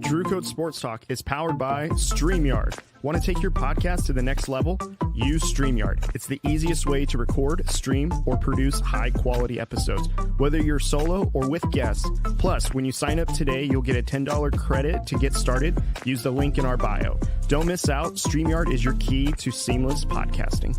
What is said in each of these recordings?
Drew Code Sports Talk is powered by StreamYard. Want to take your podcast to the next level? Use StreamYard. It's the easiest way to record, stream, or produce high-quality episodes, whether you're solo or with guests. Plus, when you sign up today, you'll get a $10 credit to get started. Use the link in our bio. Don't miss out. StreamYard is your key to seamless podcasting.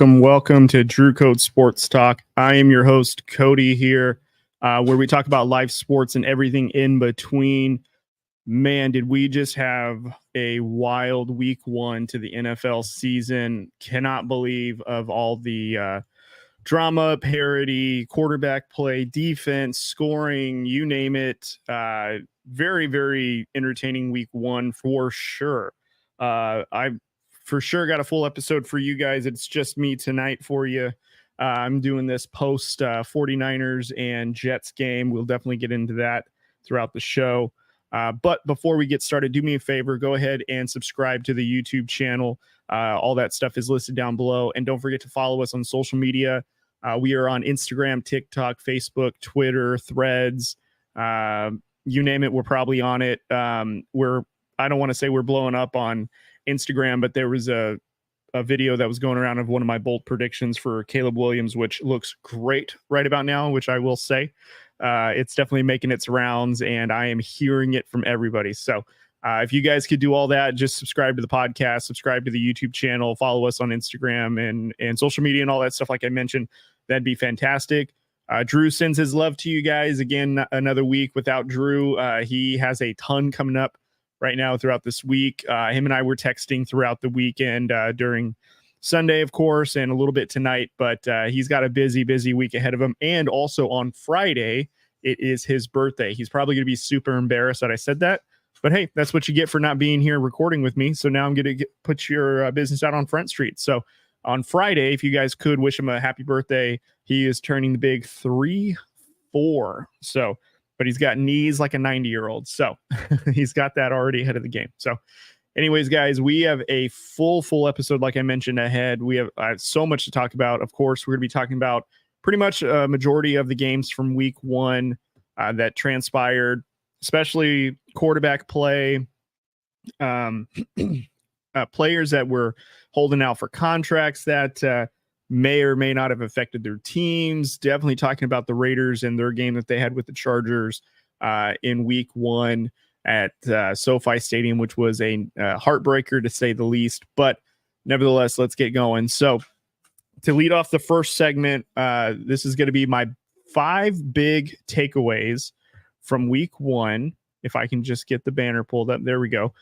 Welcome to Drew Code Sports Talk. I am your host, Cody, here, where we talk about live sports and everything in between. Man, did we just have a wild week one to the NFL season. Cannot believe of all the drama, parody, quarterback play, defense, scoring, you name it. Very, very entertaining week one for sure. I for sure got a full episode for you guys. It's just me tonight for you. I'm doing this post 49ers and Jets game. We'll definitely get into that throughout the show. But before we get started, do me a favor, go ahead and subscribe to the YouTube channel. All that stuff is listed down below. And don't forget to follow us on social media. We are on Instagram, TikTok, Facebook, Twitter, Threads. You name it, we're probably on it. I don't want to say we're blowing up on Instagram, but there was a video that was going around of one of my bold predictions for Caleb Williams, which looks great right about now, which I will say. It's definitely making its rounds, and I am hearing it from everybody. So if you guys could do all that, just subscribe to the podcast, subscribe to the YouTube channel, follow us on Instagram and social media and all that stuff like I mentioned, that'd be fantastic. Drew sends his love to you guys. Again, another week without Drew. He has a ton coming up right now throughout this week. Him and I were texting throughout the weekend during Sunday, of course, and a little bit tonight, but he's got a busy week ahead of him. And also on Friday, it is his birthday. He's probably going to be super embarrassed that I said that, but hey, that's what you get for not being here recording with me. So now I'm going to put your business out on Front Street. So on Friday, if you guys could wish him a happy birthday, he is turning the big 3-4. So, but he's got knees like a 90-year-old. So he's got that already ahead of the game. So anyways, guys, we have a full episode, like I mentioned, ahead. We have so much to talk about. Of course, we're going to be talking about pretty much a majority of the games from week one that transpired, especially quarterback play, players that were holding out for contracts that may or may not have affected their teams. Definitely talking about the Raiders and their game that they had with the Chargers in week one at SoFi Stadium, which was a heartbreaker to say the least. But nevertheless, let's get going. So to lead off the first segment, this is going to be my 5 big takeaways from week one. If I can just get the banner pulled up. There we go.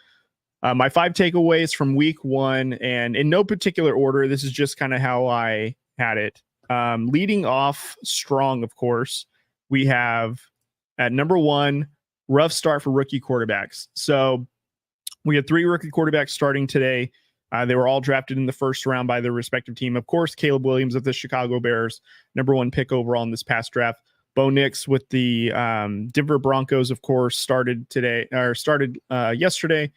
My 5 takeaways from week one, and in no particular order, this is just kind of how I had it. Leading off strong, of course, we have at number 1, rough start for rookie quarterbacks. So we had 3 rookie quarterbacks starting today. They were all drafted in the first round by their respective team. Of course, Caleb Williams of the Chicago Bears, number 1 pick overall in this past draft. Bo Nix with the Denver Broncos, of course, started yesterday.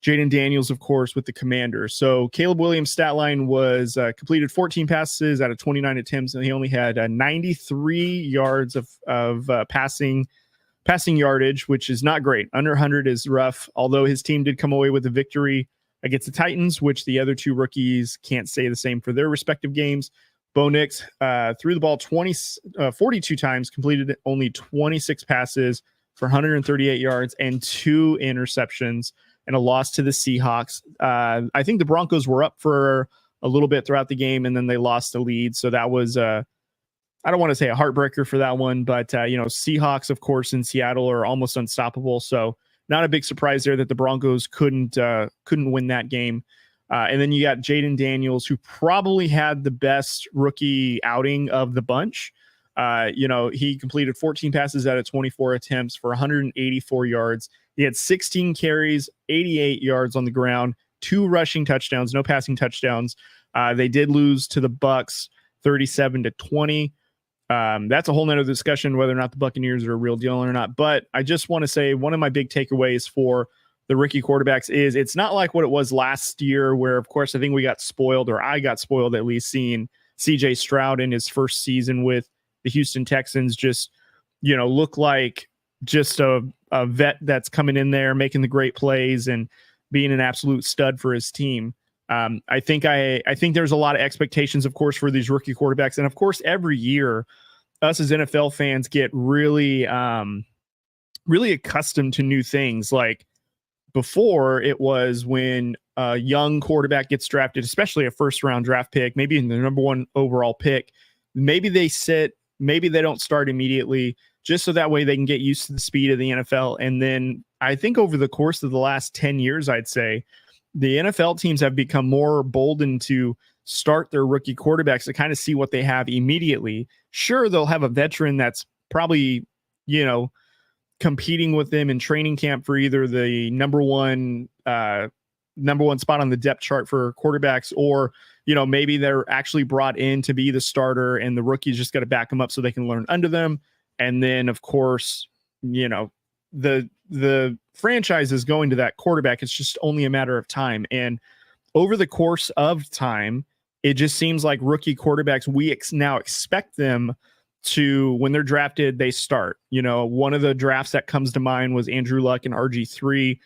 Jayden Daniels, of course, with the Commanders. So Caleb Williams' stat line was completed 14 passes out of 29 attempts, and he only had 93 yards of passing yardage, which is not great. Under 100 is rough, although his team did come away with a victory against the Titans, which the other 2 rookies can't say the same for their respective games. Bo Nix threw the ball 42 times, completed only 26 passes for 138 yards and 2 interceptions, and a loss to the Seahawks. I think the Broncos were up for a little bit throughout the game, and then they lost the lead. So that was, I don't want to say a heartbreaker for that one, but, Seahawks, of course, in Seattle are almost unstoppable. So not a big surprise there that the Broncos couldn't win that game. And then you got Jayden Daniels, who probably had the best rookie outing of the bunch. He completed 14 passes out of 24 attempts for 184 yards. He had 16 carries, 88 yards on the ground, 2 rushing touchdowns, no passing touchdowns. They did lose to the Bucs 37-20. That's a whole nother discussion whether or not the Buccaneers are a real deal or not. But I just want to say one of my big takeaways for the rookie quarterbacks is it's not like what it was last year where, of course, I think we got spoiled, or I got spoiled at least, seeing CJ Stroud in his first season with the Houston Texans just, look like just a vet that's coming in there, making the great plays and being an absolute stud for his team. I think there's a lot of expectations, of course, for these rookie quarterbacks. And of course, every year us as NFL fans get really, really accustomed to new things. Like before, it was when a young quarterback gets drafted, especially a first round draft pick, maybe in the number 1 overall pick, maybe they sit, maybe they don't start immediately, just so that way they can get used to the speed of the NFL. And then I think over the course of the last 10 years, I'd say the NFL teams have become more boldened to start their rookie quarterbacks to kind of see what they have immediately. Sure, they'll have a veteran that's probably, competing with them in training camp for either the number one spot on the depth chart for quarterbacks, or, maybe they're actually brought in to be the starter and the rookies just got to back them up so they can learn under them. And then, of course, the franchise is going to that quarterback. It's just only a matter of time. And over the course of time, it just seems like rookie quarterbacks, we now expect them to, when they're drafted, they start. One of the drafts that comes to mind was Andrew Luck and RG3.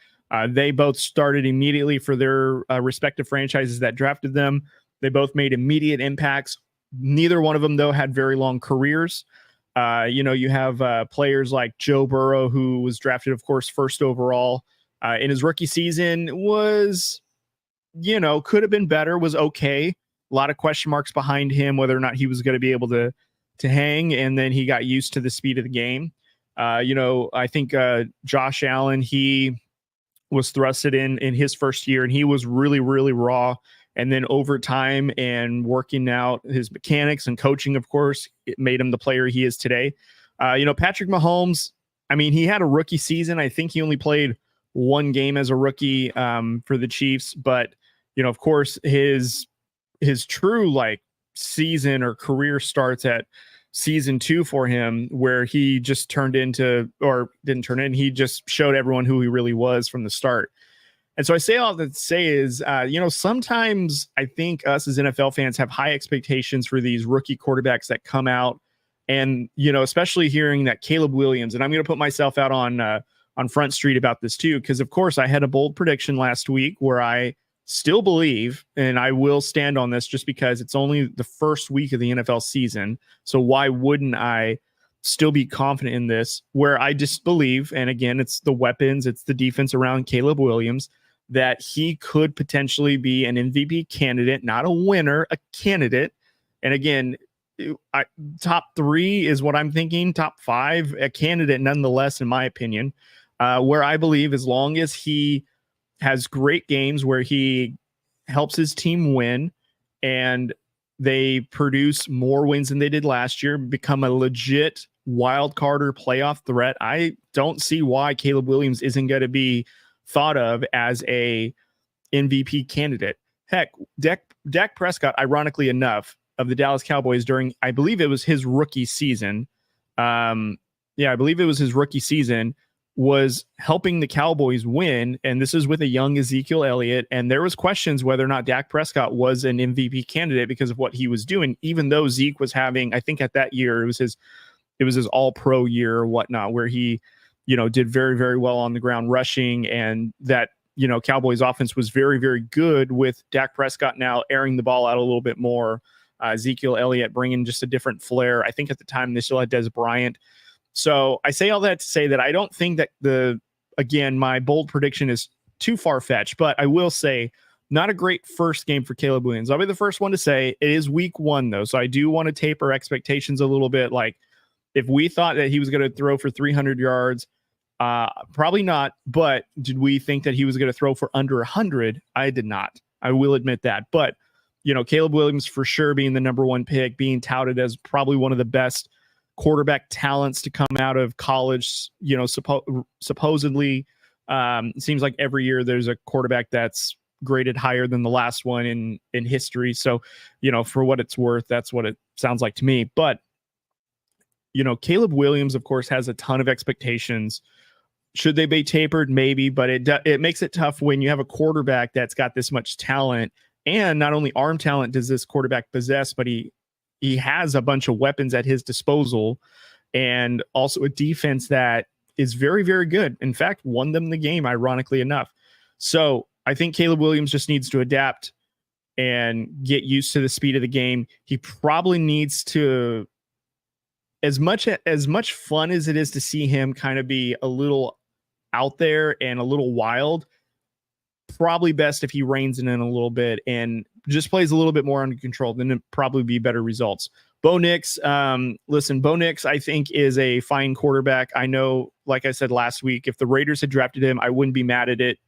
They both started immediately for their respective franchises that drafted them. They both made immediate impacts. Neither one of them, though, had very long careers. You have players like Joe Burrow, who was drafted, of course, first overall in his rookie season, was, could have been better, was okay. A lot of question marks behind him, whether or not he was going to be able to hang. And then he got used to the speed of the game. I think Josh Allen, he was thrusted in his first year, and he was really, really raw. And then over time and working out his mechanics and coaching, of course, it made him the player he is today. Patrick Mahomes, he had a rookie season. I think he only played 1 game as a rookie for the Chiefs. But, of course, his true season or career starts at season 2 for him, where he just didn't turn in. He just showed everyone who he really was from the start. And so I say all that to say is, sometimes I think us as NFL fans have high expectations for these rookie quarterbacks that come out. And, especially hearing that Caleb Williams, and I'm going to put myself out on Front Street about this too, because of course I had a bold prediction last week where I still believe, and I will stand on this just because it's only the first week of the NFL season. So why wouldn't I still be confident in this, where I just believe, and again, it's the weapons, it's the defense around Caleb Williams, that he could potentially be an MVP candidate, not a winner, a candidate. And again, top 3 is what I'm thinking, top 5, a candidate nonetheless, in my opinion, where I believe as long as he has great games where he helps his team win and they produce more wins than they did last year, become a legit wild card or playoff threat, I don't see why Caleb Williams isn't going to be thought of as a MVP candidate. Heck, Dak Prescott, ironically enough, of the Dallas Cowboys during, I believe it was his rookie season. I believe it was his rookie season, was helping the Cowboys win. And this is with a young Ezekiel Elliott. And there was questions whether or not Dak Prescott was an MVP candidate because of what he was doing, even though Zeke was having, I think at that year, it was his all pro year or whatnot, where he, did very, very well on the ground rushing, and that, Cowboys offense was very, very good with Dak Prescott now airing the ball out a little bit more. Ezekiel Elliott bringing just a different flair. I think at the time they still had Des Bryant. So I say all that to say that I don't think that my bold prediction is too far-fetched, but I will say not a great first game for Caleb Williams. I'll be the first one to say it is week 1 though. So I do want to taper expectations a little bit. Like if we thought that he was going to throw for 300 yards, probably not, but did we think that he was going to throw for under 100? I did not. I will admit that. But, Caleb Williams for sure being the number 1 pick, being touted as probably one of the best quarterback talents to come out of college, supposedly. It seems like every year there's a quarterback that's graded higher than the last one in history. So, for what it's worth, that's what it sounds like to me. But, Caleb Williams, of course, has a ton of expectations. Should they be tapered? Maybe, but it makes it tough when you have a quarterback that's got this much talent, and not only arm talent does this quarterback possess, but he has a bunch of weapons at his disposal, and also a defense that is very, very good. In fact, won them the game, ironically enough. So I think Caleb Williams just needs to adapt and get used to the speed of the game. He probably needs to, as much fun as it is to see him kind of be a little out there and a little wild, probably best if he reins it in a little bit and just plays a little bit more under control. Then it'd probably be better results. Bo Nix, Bo Nix, I think, is a fine quarterback. I know, like I said last week, if the Raiders had drafted him, I wouldn't be mad at it.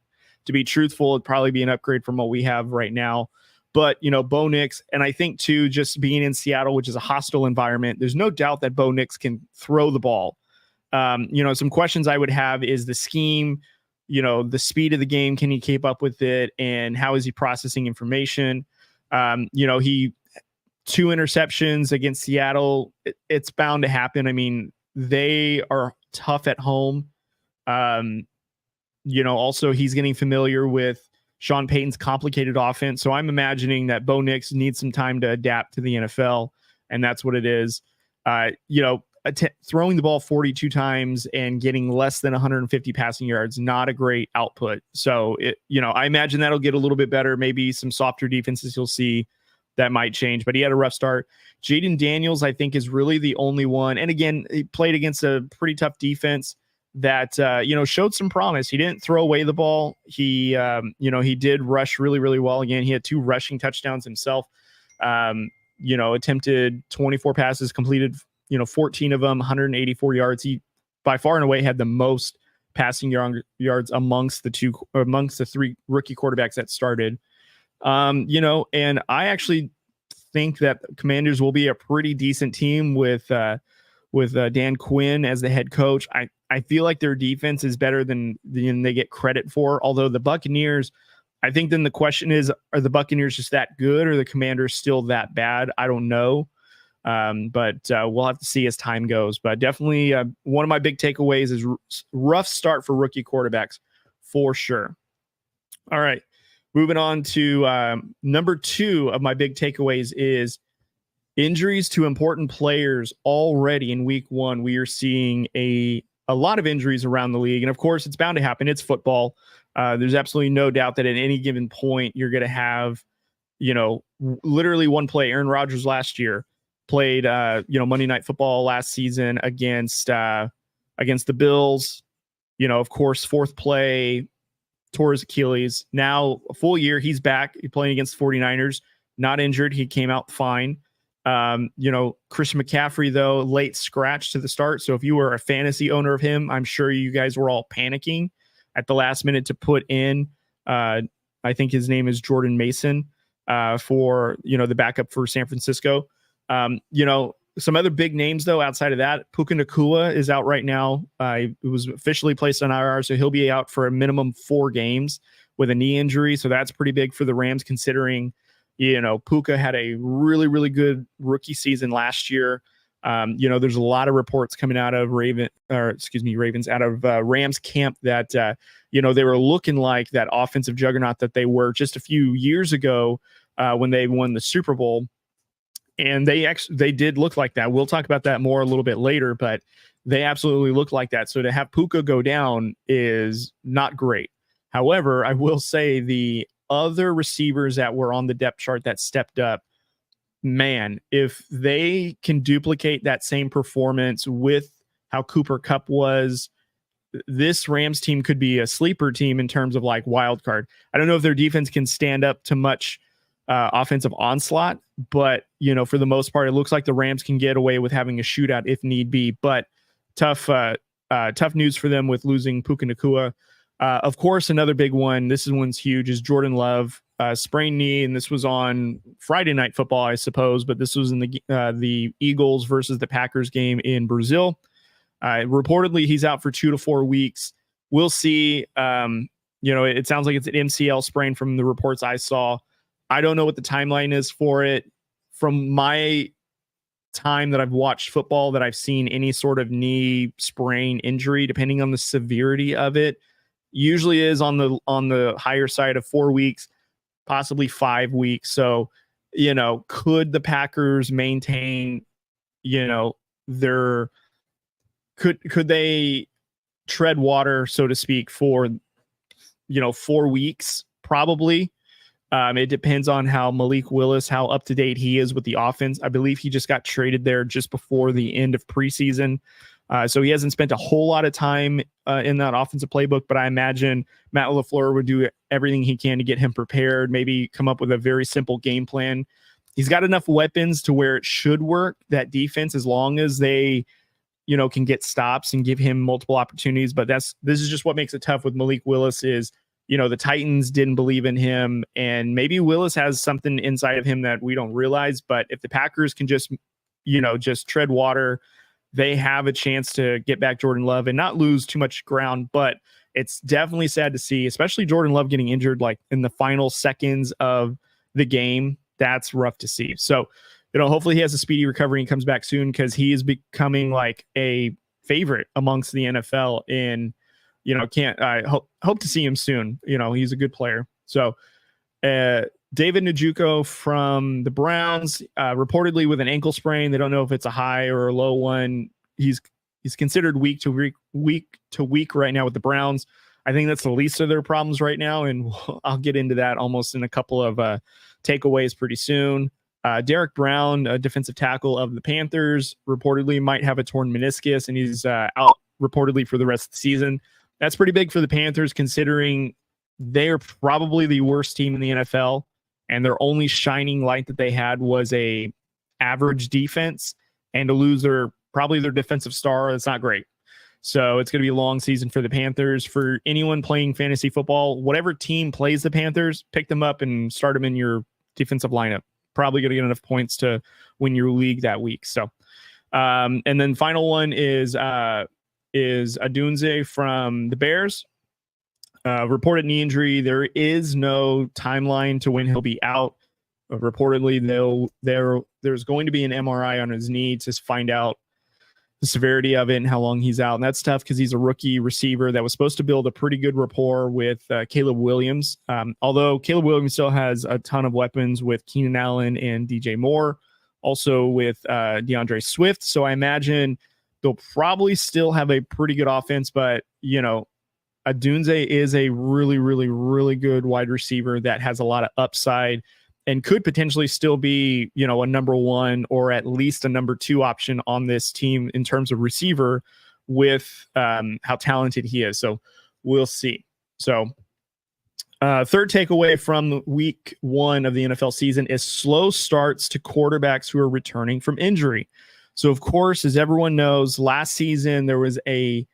To be truthful, it'd probably be an upgrade from what we have right now. But, Bo Nix, and I think, too, just being in Seattle, which is a hostile environment, there's no doubt that Bo Nix can throw the ball. Some questions I would have is the scheme, the speed of the game. Can he keep up with it? And how is he processing information? He 2 interceptions against Seattle. It's bound to happen. I mean, they are tough at home. Also he's getting familiar with Sean Payton's complicated offense. So I'm imagining that Bo Nix needs some time to adapt to the NFL, and that's what it is. Throwing the ball 42 times and getting less than 150 passing yards, not a great output. So I imagine that'll get a little bit better. Maybe some softer defenses you'll see that might change, but he had a rough start. Jayden Daniels, I think, is really the only one. And again, he played against a pretty tough defense that, showed some promise. He didn't throw away the ball. He did rush really, really well. Again, he had 2 rushing touchdowns himself. Attempted 24 passes, completed, 14 of them, 184 yards. He by far and away had the most passing yards amongst the 3 rookie quarterbacks that started. And I actually think that Commanders will be a pretty decent team with Dan Quinn as the head coach. I feel like their defense is better than they get credit for. Although the Buccaneers, I think then the question is, are the Buccaneers just that good, or are the Commanders still that bad? I don't know. But we'll have to see as time goes. But definitely one of my big takeaways is rough start for rookie quarterbacks for sure. All right. Moving on to number 2 of my big takeaways is injuries to important players already in week 1. We are seeing a lot of injuries around the league. And of course, it's bound to happen. It's football. There's absolutely no doubt that at any given point, you're going to have, literally one play. Aaron Rodgers last year played, Monday Night Football last season against the Bills. Of course, 4th play, tore his Achilles. Now, a full year, he's back. He's playing against 49ers, not injured. He came out fine. Christian McCaffrey, though, late scratch to the start. So if you were a fantasy owner of him, I'm sure you guys were all panicking at the last minute to put in, I think his name is Jordan Mason, for, the backup for San Francisco. Some other big names, though, outside of that, Puka Nacua is out right now. It was officially placed on IR, so he'll be out for a minimum 4 games with a knee injury. So that's pretty big for the Rams, considering, Puka had a really, really good rookie season last year. There's a lot of reports coming out of Rams camp that, they were looking like that offensive juggernaut that they were just a few years ago when they won the Super Bowl. And they did look like that. We'll talk about that more a little bit later, but they absolutely look like that. So to have Puka go down is not great. However, I will say the other receivers that were on the depth chart that stepped up, man, if they can duplicate that same performance with how Cooper Kupp was, this Rams team could be a sleeper team in terms of like wild card. I don't know if their defense can stand up to much offensive onslaught, but for the most part, it looks like the Rams can get away with having a shootout if need be. But tough news for them with losing Puka Nacua. Of course, another big one, one's huge, is Jordan Love, sprained knee, and this was on Friday Night Football, I suppose, but this was in the Eagles versus the Packers game in Brazil. Reportedly, he's out for 2 to 4 weeks. We'll see. It sounds like it's an MCL sprain from the reports I saw. I don't know what the timeline is for it. From my time that I've watched football, that I've seen any sort of knee sprain injury, depending on the severity of it, usually is on the higher side of 4 weeks, possibly 5 weeks. So, could the Packers maintain, their could they tread water, so to speak, for 4 weeks? Probably. It depends on how Malik Willis, how up to date he is with the offense. I believe he just got traded there just before the end of preseason. So he hasn't spent a whole lot of time in that offensive playbook, but I imagine Matt LaFleur would do everything he can to get him prepared, maybe come up with a very simple game plan. He's got enough weapons to where it should work, that defense, as long as they, can get stops and give him multiple opportunities. But this is just what makes it tough with Malik Willis is, the Titans didn't believe in him, and maybe Willis has something inside of him that we don't realize. But if the Packers can just tread water, they have a chance to get back Jordan Love and not lose too much ground. But it's definitely sad to see, especially Jordan Love getting injured like in the final seconds of the game. That's rough to see. So, hopefully he has a speedy recovery and comes back soon, because he is becoming like a favorite amongst the NFL. And I hope to see him soon. He's a good player. So, David Njoku from the Browns, reportedly with an ankle sprain. They don't know if it's a high or a low one. He's considered week to week right now with the Browns. I think that's the least of their problems right now, and I'll get into that almost in a couple of takeaways pretty soon. Derrick Brown, a defensive tackle of the Panthers, reportedly might have a torn meniscus, and he's out reportedly for the rest of the season. That's pretty big for the Panthers, considering they're probably the worst team in the NFL, and their only shining light that they had was a average defense, and to lose probably their defensive star, that's not great. So it's going to be a long season for the Panthers. For anyone playing fantasy football, whatever team plays the Panthers, pick them up and start them in your defensive lineup. Probably going to get enough points to win your league that week. So, and then final one is Odunze from the Bears. Reported knee injury. There is no timeline to when he'll be out. Reportedly, there's going to be an MRI on his knee to find out the severity of it and how long he's out. And that's tough because he's a rookie receiver that was supposed to build a pretty good rapport with Caleb Williams. Although Caleb Williams still has a ton of weapons with Keenan Allen and DJ Moore, also with DeAndre Swift. So I imagine they'll probably still have a pretty good offense, but Odunze is a really, really, really good wide receiver that has a lot of upside and could potentially still be, a number one or at least a number two option on this team in terms of receiver with how talented he is. So we'll see. So third takeaway from week 1 of the NFL season is slow starts to quarterbacks who are returning from injury. So, of course, as everyone knows, last season there was a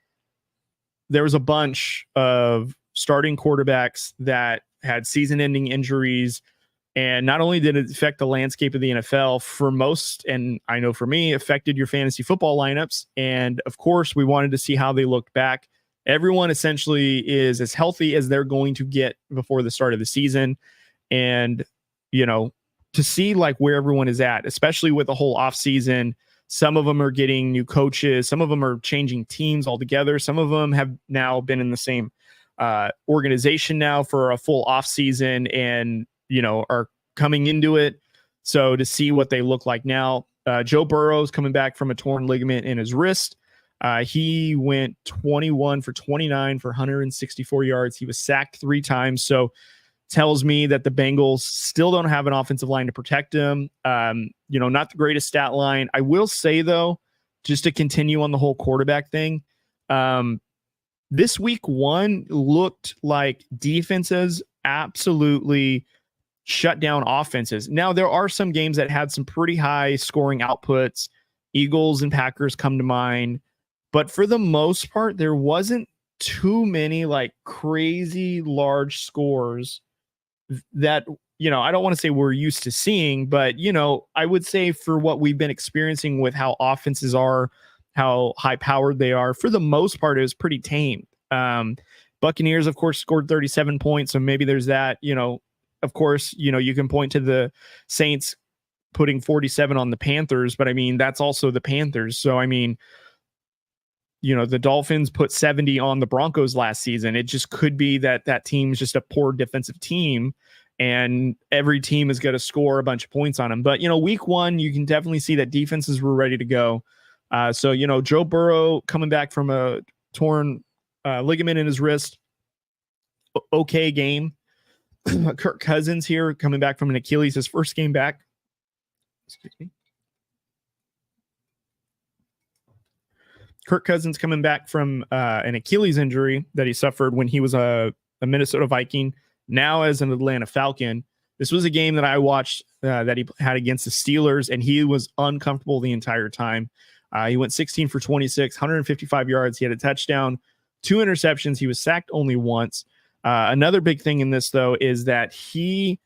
bunch of starting quarterbacks that had season-ending injuries. And not only did it affect the landscape of the NFL for most, and I know for me, affected your fantasy football lineups. And of course, we wanted to see how they looked back. Everyone essentially is as healthy as they're going to get before the start of the season. And, to see like where everyone is at, especially with the whole offseason. Some of them are getting new coaches. Some of them are changing teams altogether. Some of them have now been in the same organization now for a full offseason and, are coming into it. So to see what they look like now, Joe Burrow is coming back from a torn ligament in his wrist. He went 21 for 29 for 164 yards. He was sacked 3 times. So tells me that the Bengals still don't have an offensive line to protect him. Not the greatest stat line. I will say, though, just to continue on the whole quarterback thing, this week 1 looked like defenses absolutely shut down offenses. Now, there are some games that had some pretty high scoring outputs. Eagles and Packers come to mind. But for the most part, there wasn't too many like crazy large scores that, I don't want to say we're used to seeing, but, I would say for what we've been experiencing with how offenses are, how high powered they are, for the most part, it was pretty tame. Buccaneers, of course, scored 37 points. So maybe there's that, of course, you can point to the Saints putting 47 on the Panthers, but I mean, that's also the Panthers. So, I mean, the Dolphins put 70 on the Broncos last season. It just could be that that team's just a poor defensive team and every team is going to score a bunch of points on them. But, week one, you can definitely see that defenses were ready to go. So, Joe Burrow coming back from a torn ligament in his wrist. Okay game. Kirk Cousins here coming back from an Achilles, his first game back. Excuse me. Kirk Cousins coming back from an Achilles injury that he suffered when he was a Minnesota Viking, now as an Atlanta Falcon. This was a game that I watched that he had against the Steelers, and he was uncomfortable the entire time. He went 16 for 26, 155 yards. He had a touchdown, 2 interceptions. He was sacked only once. Another big thing in this, though, is that he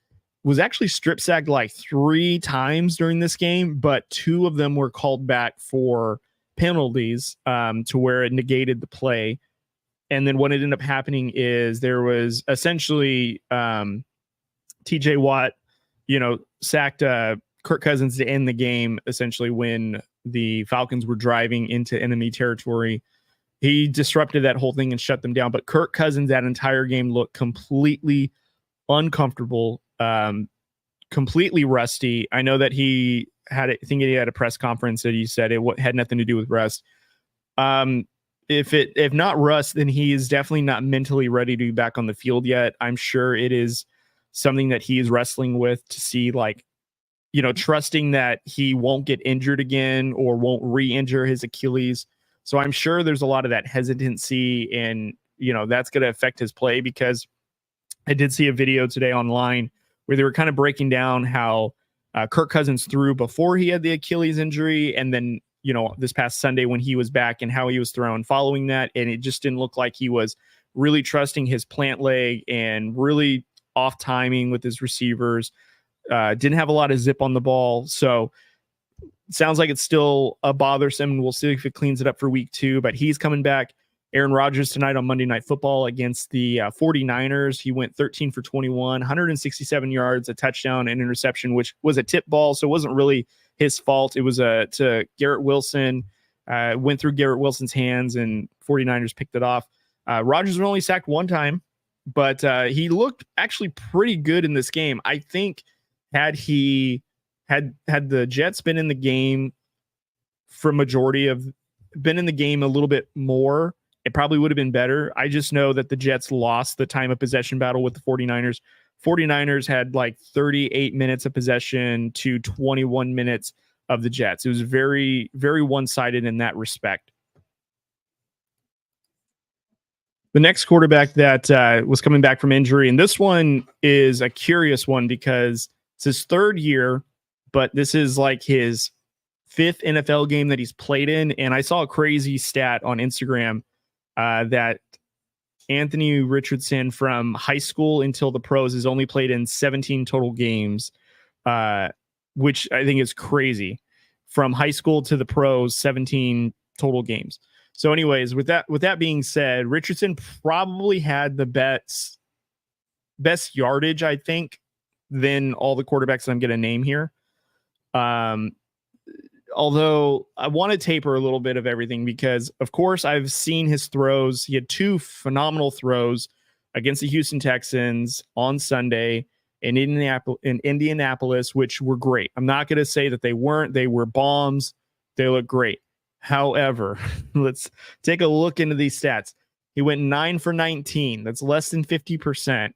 was actually strip sacked like 3 times during this game, but 2 of them were called back for penalties to where it negated the play. And then what ended up happening is there was essentially TJ Watt, sacked Kirk Cousins to end the game, essentially when the Falcons were driving into enemy territory. He disrupted that whole thing and shut them down. But Kirk Cousins that entire game looked completely uncomfortable, completely rusty. I know that he had a press conference that he said it had nothing to do with rust. If not rust, then he is definitely not mentally ready to be back on the field yet. I'm sure it is something that he is wrestling with to see, trusting that he won't get injured again or won't re-injure his Achilles. So I'm sure there's a lot of that hesitancy, and that's going to affect his play, because I did see a video today online where they were kind of breaking down how Kirk Cousins threw before he had the Achilles injury, and then this past Sunday when he was back, and how he was throwing following that, and it just didn't look like he was really trusting his plant leg and really off timing with his receivers. Didn't have a lot of zip on the ball, so sounds like it's still a bothersome, and we'll see if it cleans it up for week 2. But he's coming back. Aaron Rodgers tonight on Monday Night Football against the 49ers. He went 13 for 21, 167 yards, a touchdown, and interception, which was a tip ball, so it wasn't really his fault. It was to Garrett Wilson. Went through Garrett Wilson's hands, and 49ers picked it off. Rodgers was only sacked 1 time, but he looked actually pretty good in this game. I think had the Jets been in the game for majority of been in the game a little bit more, it probably would have been better. I just know that the Jets lost the time of possession battle with the 49ers. 49ers had like 38 minutes of possession to 21 minutes of the Jets. It was very, very one-sided in that respect. The next quarterback that was coming back from injury, and this one is a curious one because it's his 3rd year, but this is like his 5th NFL game that he's played in. And I saw a crazy stat on Instagram that Anthony Richardson from high school until the pros has only played in 17 total games, which I think is crazy. From high school to the pros, 17 total games. So anyways, with that being said, Richardson probably had the best yardage, I think, than all the quarterbacks I'm going to name here. Although I want to taper a little bit of everything because, of course, I've seen his throws. He had 2 phenomenal throws against the Houston Texans on Sunday in Indianapolis, which were great. I'm not going to say that they weren't. They were bombs. They look great. However, let's take a look into these stats. He went 9 for 19. That's less than 50%.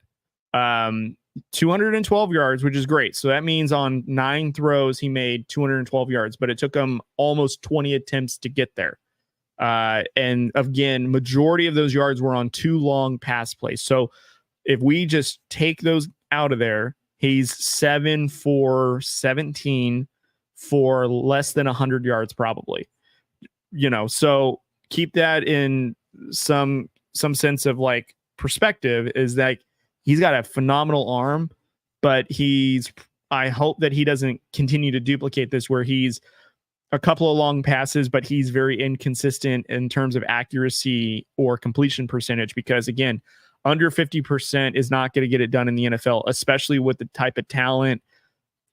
212 yards, which is great. So that means on 9 throws, he made 212 yards, but it took him almost 20 attempts to get there. And again, majority of those yards were on 2 long pass plays. So if we just take those out of there, he's 7 for 17 for less than 100 yards, probably. So keep that in some sense of like perspective, is that he's got a phenomenal arm, but I hope that he doesn't continue to duplicate this where he's a couple of long passes, but he's very inconsistent in terms of accuracy or completion percentage because, again, under 50% is not going to get it done in the NFL, especially with the type of talent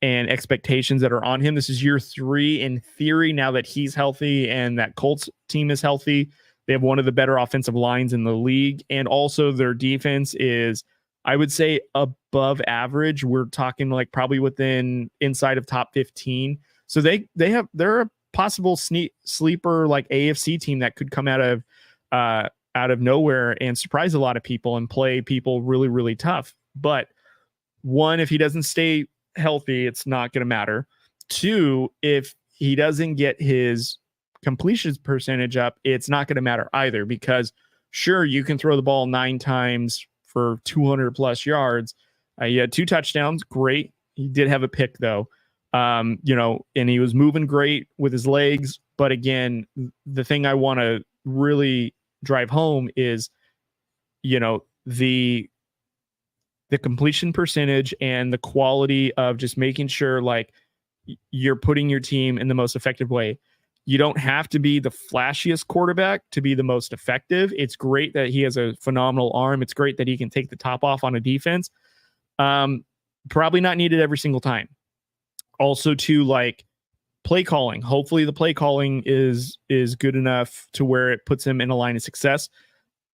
and expectations that are on him. This is year 3 in theory now that he's healthy and that Colts team is healthy. They have one of the better offensive lines in the league, and also their defense is, I would say, above average. We're talking like probably inside of top 15. So they're a possible sleeper like AFC team that could come out of nowhere and surprise a lot of people and play people really, really tough. But one, if he doesn't stay healthy, it's not going to matter. 2, if he doesn't get his completions percentage up, it's not going to matter either, because sure, you can throw the ball 9 times for 200 plus yards. He had 2 touchdowns. Great. He did have a pick though. And he was moving great with his legs. But again, the thing I want to really drive home is, the completion percentage and the quality of just making sure like you're putting your team in the most effective way. You don't have to be the flashiest quarterback to be the most effective. It's great that he has a phenomenal arm. It's great that he can take the top off on a defense. Probably not needed every single time. Also to like play calling. Hopefully the play calling is good enough to where it puts him in a line of success.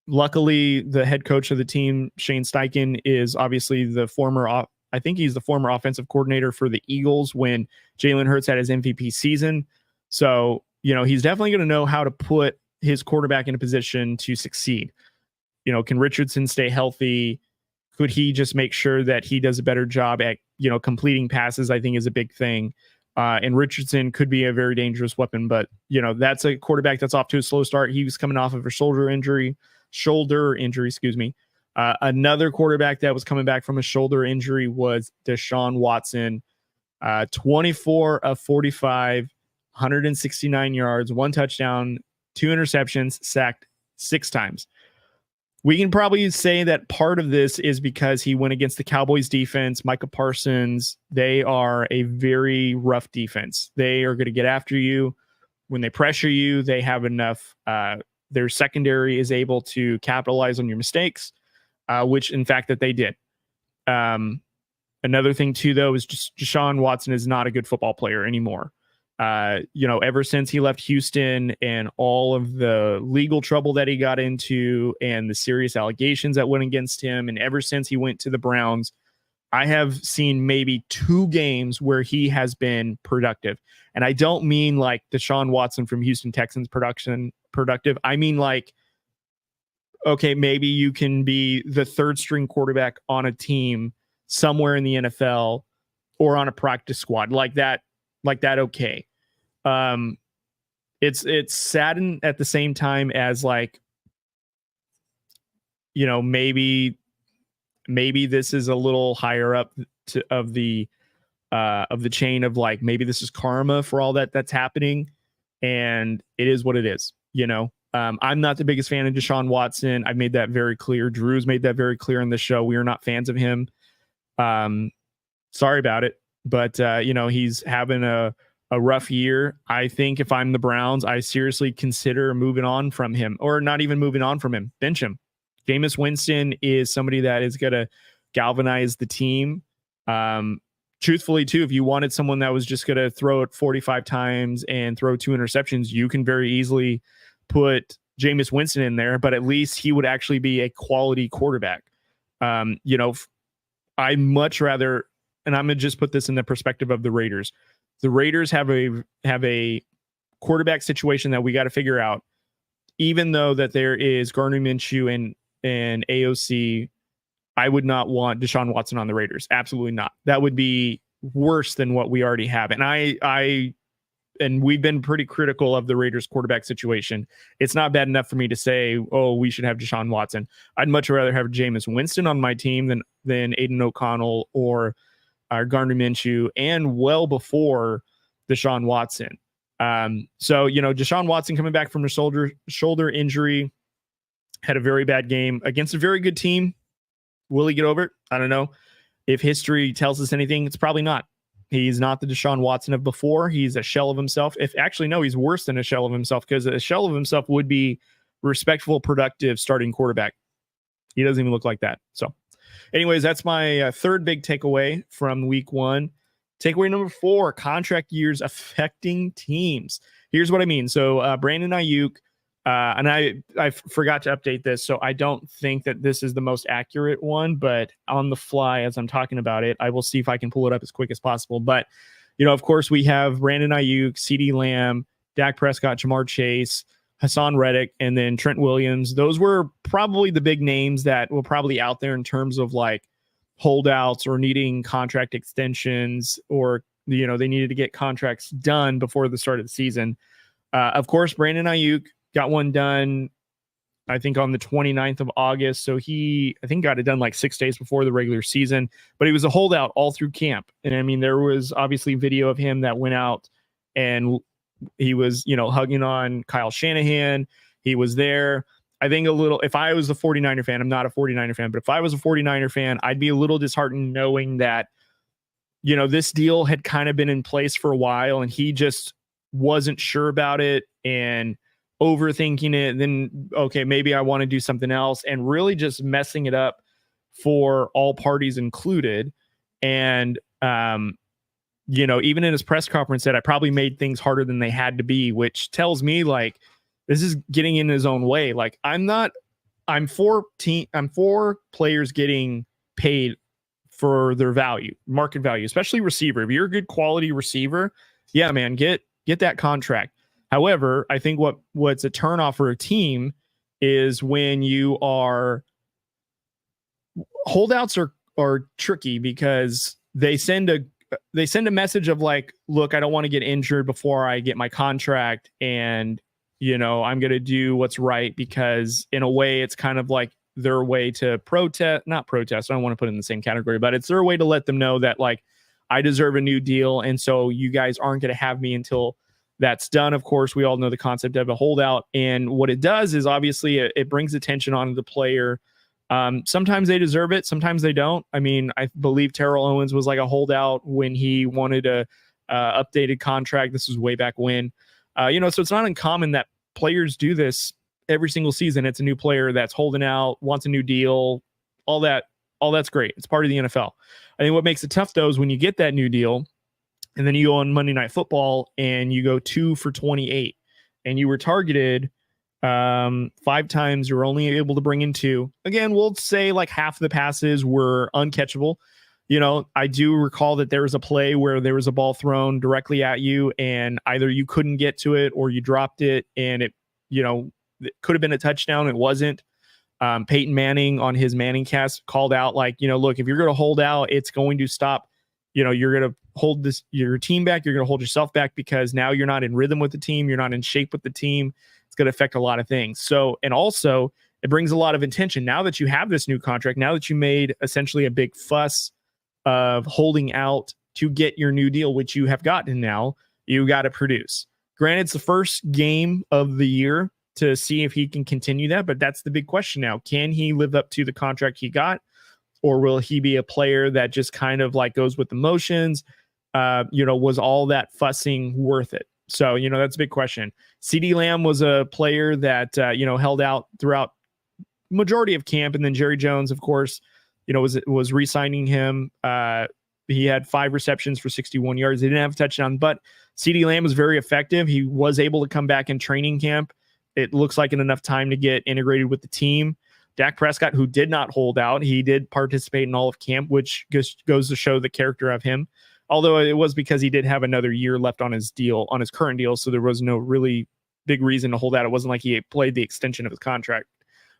Luckily, the head coach of the team, Shane Steichen, is obviously I think he's the former offensive coordinator for the Eagles when Jalen Hurts had his MVP season. So, he's definitely going to know how to put his quarterback in a position to succeed. Can Richardson stay healthy? Could he just make sure that he does a better job at, completing passes, I think is a big thing. And Richardson could be a very dangerous weapon, but, that's a quarterback that's off to a slow start. He was coming off of a shoulder injury, excuse me. Another quarterback that was coming back from a shoulder injury was Deshaun Watson. 24 of 45, 169 yards, 1 touchdown, 2 interceptions, sacked 6 times. We can probably say that part of this is because he went against the Cowboys defense, Micah Parsons. They are a very rough defense. They are going to get after you. When they pressure you, they have enough. Their secondary is able to capitalize on your mistakes, which in fact that they did. Another thing too, though, is just Deshaun Watson is not a good football player anymore. Ever since he left Houston and all of the legal trouble that he got into and the serious allegations that went against him, and ever since he went to the Browns, I have seen maybe 2 games where he has been productive. And I don't mean like Deshaun Watson from Houston Texans productive. I mean like, okay, maybe you can be the 3rd string quarterback on a team somewhere in the NFL or on a practice squad like that. Okay. It's saddened at the same time as like, maybe this is a little higher up of the chain of like, maybe this is karma for all that's happening, and it is what it is. I'm not the biggest fan of Deshaun Watson. I've made that very clear. Drew's made that very clear in the show. We are not fans of him. Sorry about it, but he's having a rough year. I think if I'm the Browns, I seriously consider moving on from him, or not even moving on from him. Bench him. Jameis Winston is somebody that is going to galvanize the team. Truthfully, too, if you wanted someone that was just going to throw it 45 times and throw 2 interceptions, you can very easily put Jameis Winston in there, but at least he would actually be a quality quarterback. I much rather, and I'm going to just put this in the perspective of the Raiders. The Raiders have a quarterback situation that we got to figure out. Even though that there is Gardner Minshew and AOC, I would not want Deshaun Watson on the Raiders. Absolutely not. That would be worse than what we already have. And we've been pretty critical of the Raiders quarterback situation. It's not bad enough for me to say, oh, we should have Deshaun Watson. I'd much rather have Jameis Winston on my team than Aiden O'Connell or Gardner Minshew, and well before Deshaun Watson. So Deshaun Watson coming back from a shoulder injury, had a very bad game against a very good team. Will he get over it? I don't know. If history tells us anything, it's probably not. He's not the Deshaun Watson of before. He's a shell of himself. He's worse than a shell of himself, because a shell of himself would be respectful, productive starting quarterback. He doesn't even look like that. So anyways, that's my third big takeaway from week 1. Takeaway number 4, contract years affecting teams. Here's what I mean. So Brandon Ayuk, and I forgot to update this, so I don't think that this is the most accurate one, but on the fly as I'm talking about it, I will see if I can pull it up as quick as possible. But, of course, we have Brandon Ayuk, CeeDee Lamb, Dak Prescott, Jamar Chase, Hassan Reddick, and then Trent Williams. Those were probably the big names that were probably out there in terms of like holdouts or needing contract extensions, or, they needed to get contracts done before the start of the season. Of course, Brandon Ayuk got one done, I think, on the 29th of August. So he, I think, got it done like 6 days before the regular season, but he was a holdout all through camp. And I mean, there was obviously video of him that went out and he was, hugging on Kyle Shanahan. He was there. I think if I was a 49er fan, I'm not a 49er fan, but if I was a 49er fan, I'd be a little disheartened knowing that, this deal had kind of been in place for a while and he just wasn't sure about it and overthinking it. And then, okay, maybe I want to do something else, and really just messing it up for all parties included. And, even in his press conference said, I probably made things harder than they had to be, which tells me like, this is getting in his own way. Like I'm for players getting paid for their value, market value, especially receiver. If you're a good quality receiver, yeah, man, get that contract. However, I think what's a turnoff for a team is when you are holdouts are tricky, because they send a message of like, look, I don't want to get injured before I get my contract, and I'm going to do what's right, because in a way it's kind of like their way to not protest. I don't want to put it in the same category, but it's their way to let them know that like, I deserve a new deal. And so you guys aren't going to have me until that's done. Of course, we all know the concept of a holdout. And what it does is obviously it brings attention on the player. Sometimes they deserve it. Sometimes they don't. I mean, I believe Terrell Owens was like a holdout when he wanted a updated contract. This was way back when, so it's not uncommon that players do this every single season. It's a new player that's holding out, wants a new deal, all that's great. It's part of the NFL. I think what makes it tough though is when you get that new deal and then you go on Monday Night Football and you go 2 for 28 and you were targeted 5 times, you were only able to bring in 2. Again, we'll say like half the passes were uncatchable. I do recall that there was a play where there was a ball thrown directly at you and either you couldn't get to it or you dropped it, and it could have been a touchdown. It wasn't. Peyton Manning on his Manning cast called out like, look, if you're going to hold out, it's going to stop. You're going to hold your team back. You're going to hold yourself back, because now you're not in rhythm with the team. You're not in shape with the team. It's going to affect a lot of things. So, and also it brings a lot of attention now that you have this new contract, now that you made essentially a big fuss of holding out to get your new deal, which you have gotten now, you got to produce. Granted, it's the first game of the year to see if he can continue that, but that's the big question now. Can he live up to the contract he got, or will he be a player that just kind of like goes with the motions? Was all that fussing worth it? So, that's a big question. CeeDee Lamb was a player that, held out throughout majority of camp. And then Jerry Jones, of course, was re-signing him. He had 5 receptions for 61 yards. They didn't have a touchdown, but CeeDee Lamb was very effective. He was able to come back in training camp. It looks like in enough time to get integrated with the team. Dak Prescott, who did not hold out, he did participate in all of camp, which goes to show the character of him. Although it was because he did have another year left on his current deal, so there was no really big reason to hold out. It wasn't like he played the extension of his contract.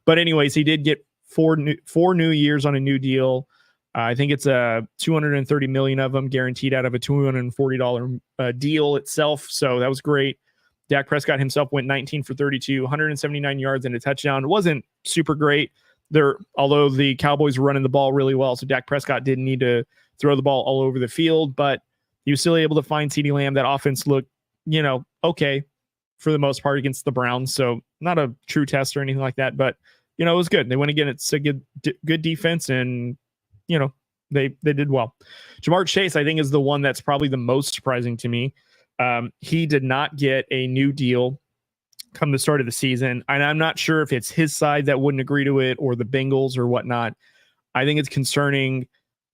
But anyways, he did get 4 new years on a new deal. I think it's $230 million of them guaranteed out of a $240 deal itself. So that was great. Dak Prescott himself went 19 for 32, 179 yards and a touchdown. It wasn't super great there, although the Cowboys were running the ball really well. So Dak Prescott didn't need to throw the ball all over the field, but he was still able to find CeeDee Lamb. That offense looked, okay for the most part against the Browns. So not a true test or anything like that, but it was good. They went again. It's a good defense, and they did well. Jamar Chase, I think, is the one that's probably the most surprising to me. He did not get a new deal come the start of the season, and I'm not sure if it's his side that wouldn't agree to it or the Bengals or whatnot. I think it's concerning.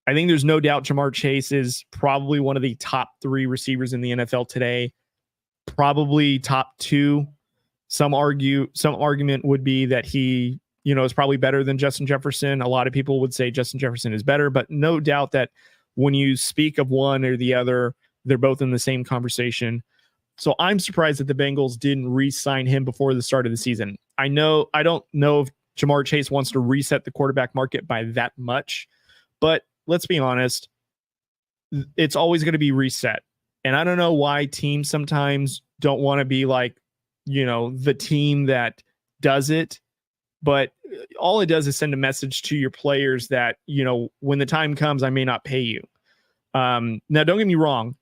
I think there's no doubt Jamar Chase is probably one of the top 3 receivers in the NFL today, probably top 2. Some argument would be that he, is probably better than Justin Jefferson. A lot of people would say Justin Jefferson is better, but no doubt that when you speak of one or the other, they're both in the same conversation. So I'm surprised that the Bengals didn't re-sign him before the start of the season. I don't know if Jamar Chase wants to reset the quarterback market by that much, but let's be honest, it's always going to be reset. And I don't know why teams sometimes don't want to be like, the team that does it, but all it does is send a message to your players that, when the time comes, I may not pay you. Now, don't get me wrong.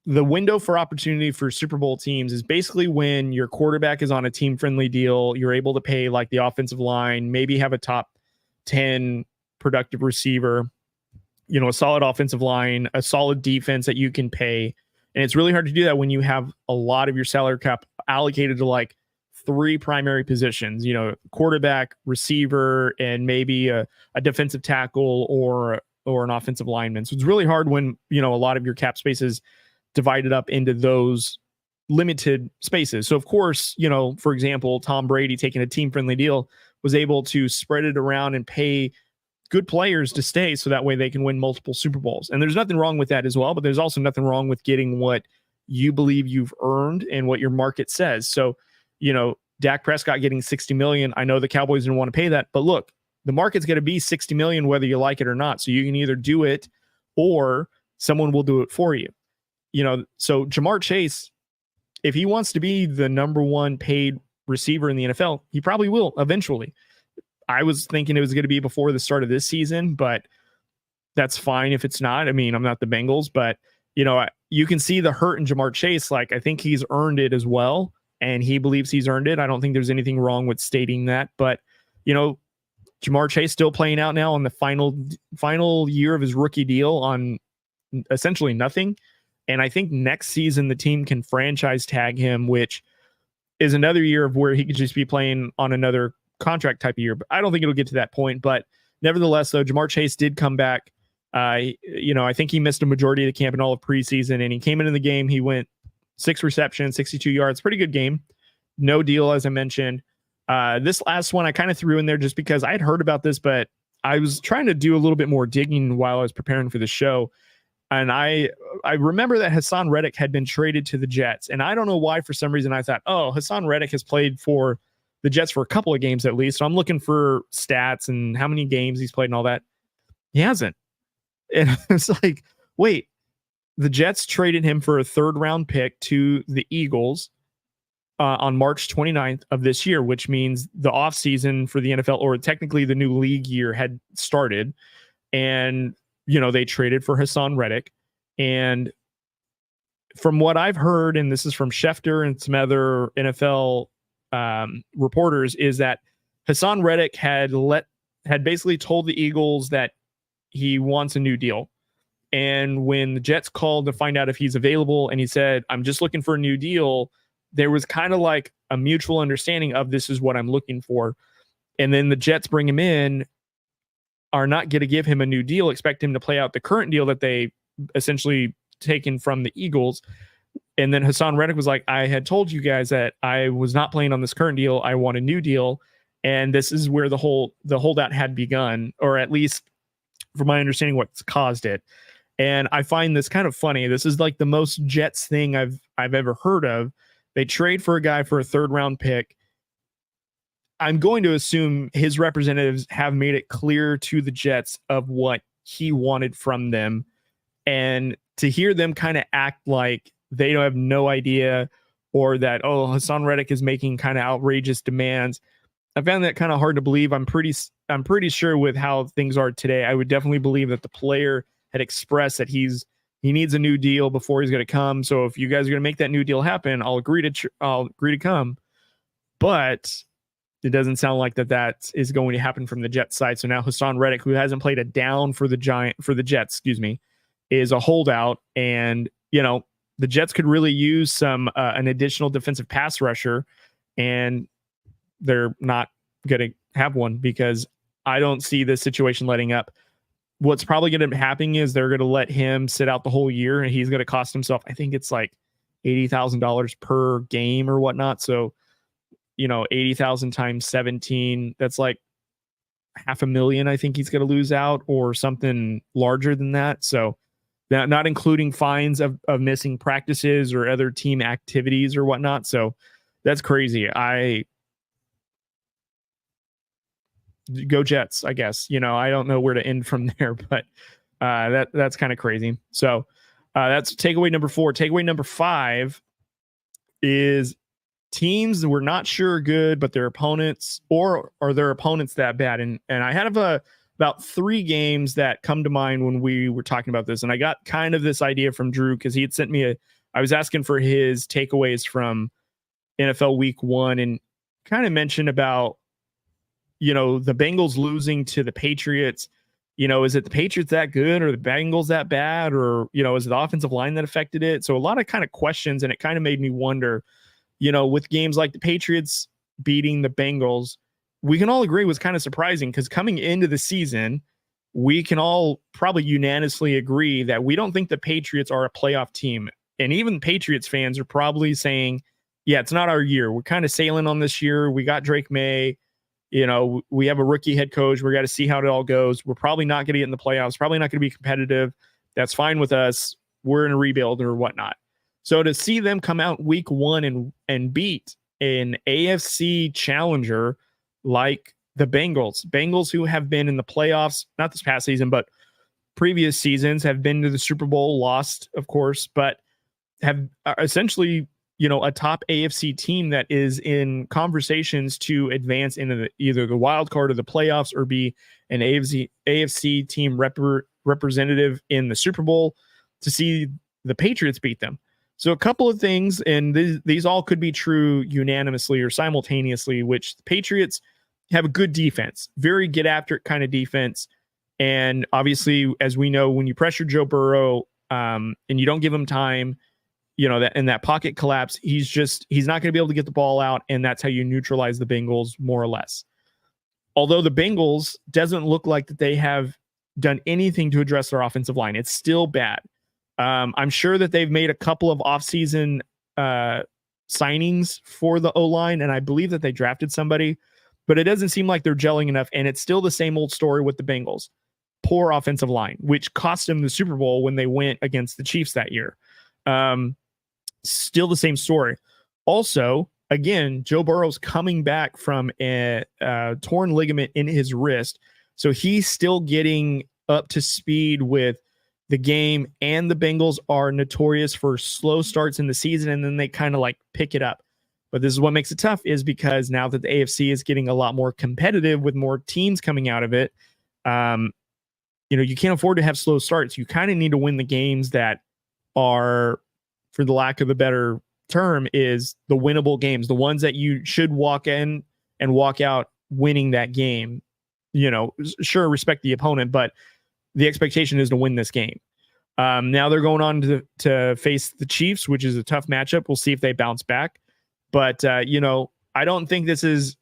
The window for opportunity for Super Bowl teams is basically when your quarterback is on a team-friendly deal. You're able to pay like the offensive line, maybe have a top 10 productive receiver, a solid offensive line, a solid defense that you can pay. And it's really hard to do that when you have a lot of your salary cap allocated to like 3 primary positions, quarterback, receiver, and maybe a defensive tackle or an offensive lineman. So it's really hard when, a lot of your cap space is divided up into those limited spaces. So of course, for example, Tom Brady taking a team-friendly deal was able to spread it around and pay good players to stay so that way they can win multiple Super Bowls. And there's nothing wrong with that as well, but there's also nothing wrong with getting what you believe you've earned and what your market says. So, Dak Prescott getting $60 million. I know the Cowboys didn't want to pay that, but look, the market's going to be $60 million whether you like it or not. So you can either do it or someone will do it for you. So Jamar Chase, if he wants to be the number 1 paid receiver in the NFL, he probably will eventually. I was thinking it was going to be before the start of this season, but that's fine if it's not. I mean, I'm not the Bengals, but you can see the hurt in Jamar Chase. Like, I think he's earned it as well, and he believes he's earned it. I don't think there's anything wrong with stating that, but Jamar Chase still playing out now on the final year of his rookie deal on essentially nothing. And I think next season the team can franchise tag him, which is another year of where he could just be playing on another contract type of year. But I don't think it'll get to that point. But nevertheless, though, Jamar Chase did come back. I think he missed a majority of the camp and all of preseason, and he came into the game. He went 6 receptions, 62 yards. Pretty good game. No deal, as I mentioned. This last one I kind of threw in there just because I had heard about this, but I was trying to do a little bit more digging while I was preparing for the show. And I remember that Hassan Reddick had been traded to the Jets. And I don't know why, for some reason, I thought, Hassan Reddick has played for the Jets for a couple of games at least. So I'm looking for stats and how many games he's played and all that. He hasn't. And it's like, wait, the Jets traded him for a 3rd-round pick to the Eagles on March 29th of this year, which means the offseason for the NFL, or technically the new league year, had started. And they traded for Hassan Reddick. And from what I've heard, and this is from Schefter and some other NFL reporters, is that Hassan Reddick had basically told the Eagles that he wants a new deal. And when the Jets called to find out if he's available and he said, I'm just looking for a new deal, there was kind of like a mutual understanding of this is what I'm looking for. And then the Jets bring him in, are not going to give him a new deal, expect him to play out the current deal that they essentially taken from the Eagles. And then Hassan Reddick was like, I had told you guys that I was not playing on this current deal. I want a new deal. And this is where the holdout had begun, or at least from my understanding, what's caused it. And I find this kind of funny. This is like the most Jets thing I've ever heard of. They trade for a guy for a 3rd-round pick. I'm going to assume his representatives have made it clear to the Jets of what he wanted from them. And to hear them kind of act like they don't have no idea, or that, Hassan Reddick is making kind of outrageous demands, I found that kind of hard to believe. I'm pretty sure with how things are today, I would definitely believe that the player had expressed that he needs a new deal before he's going to come. So if you guys are going to make that new deal happen, I'll agree to come. But it doesn't sound like that is going to happen from the Jets side. So now Hassan Reddick, who hasn't played a down for the Jets, is a holdout. And, the Jets could really use an additional defensive pass rusher, and they're not going to have one because I don't see this situation letting up. What's probably going to happen is they're going to let him sit out the whole year, and he's going to cost himself, I think it's like $80,000 per game or whatnot. So, 80,000 times 17, that's like $500,000. I think he's going to lose out, or something larger than that. So, not including fines of missing practices or other team activities or whatnot. So that's crazy. Go Jets, I guess. I don't know where to end from there, but that's kind of crazy. So that's takeaway number 4. Takeaway number 5 is teams that we're not sure are good, but their opponents, or are their opponents that bad? And I had about 3 games that come to mind when we were talking about this. And I got kind of this idea from Drew because he had sent me I was asking for his takeaways from NFL week 1, and kind of mentioned about, the Bengals losing to the Patriots. Is it the Patriots that good, or the Bengals that bad, or, is it the offensive line that affected it? So a lot of kind of questions, and it kind of made me wonder, with games like the Patriots beating the Bengals, we can all agree was kind of surprising, because coming into the season, we can all probably unanimously agree that we don't think the Patriots are a playoff team. And even Patriots fans are probably saying, yeah, it's not our year. We're kind of sailing on this year. We got Drake May. We have a rookie head coach. We got to see how it all goes. We're probably not going to get in the playoffs, probably not going to be competitive. That's fine with us. We're in a rebuild or whatnot. So to see them come out week 1 and beat an AFC challenger like the Bengals, who have been in the playoffs, not this past season, but previous seasons, have been to the Super Bowl, lost, of course, but have essentially, a top AFC team that is in conversations to advance into either the wild card or the playoffs, or be an AFC team representative in the Super Bowl, to see the Patriots beat them. So a couple of things, and these all could be true unanimously or simultaneously, which the Patriots have a good defense, very get after it kind of defense. And obviously, as we know, when you pressure Joe Burrow and you don't give him time, that in that pocket collapse, he's not going to be able to get the ball out. And that's how you neutralize the Bengals, more or less. Although the Bengals doesn't look like that they have done anything to address their offensive line. It's still bad. I'm sure that they've made a couple of offseason signings for the O-line, and I believe that they drafted somebody, but it doesn't seem like they're gelling enough, and it's still the same old story with the Bengals. Poor offensive line, which cost them the Super Bowl when they went against the Chiefs that year. Still the same story. Also, again, Joe Burrow's coming back from a torn ligament in his wrist, so he's still getting up to speed with the game, and the Bengals are notorious for slow starts in the season, and then they kind of like pick it up. But this is what makes it tough, is because now that the AFC is getting a lot more competitive with more teams coming out of it, you can't afford to have slow starts. You kind of need to win the games that are, for the lack of a better term, is the winnable games, the ones that you should walk in and walk out winning that game. Sure, respect the opponent, but the expectation is to win this game. Now they're going on to face the Chiefs, which is a tough matchup. We'll see if they bounce back. But, I don't think this is,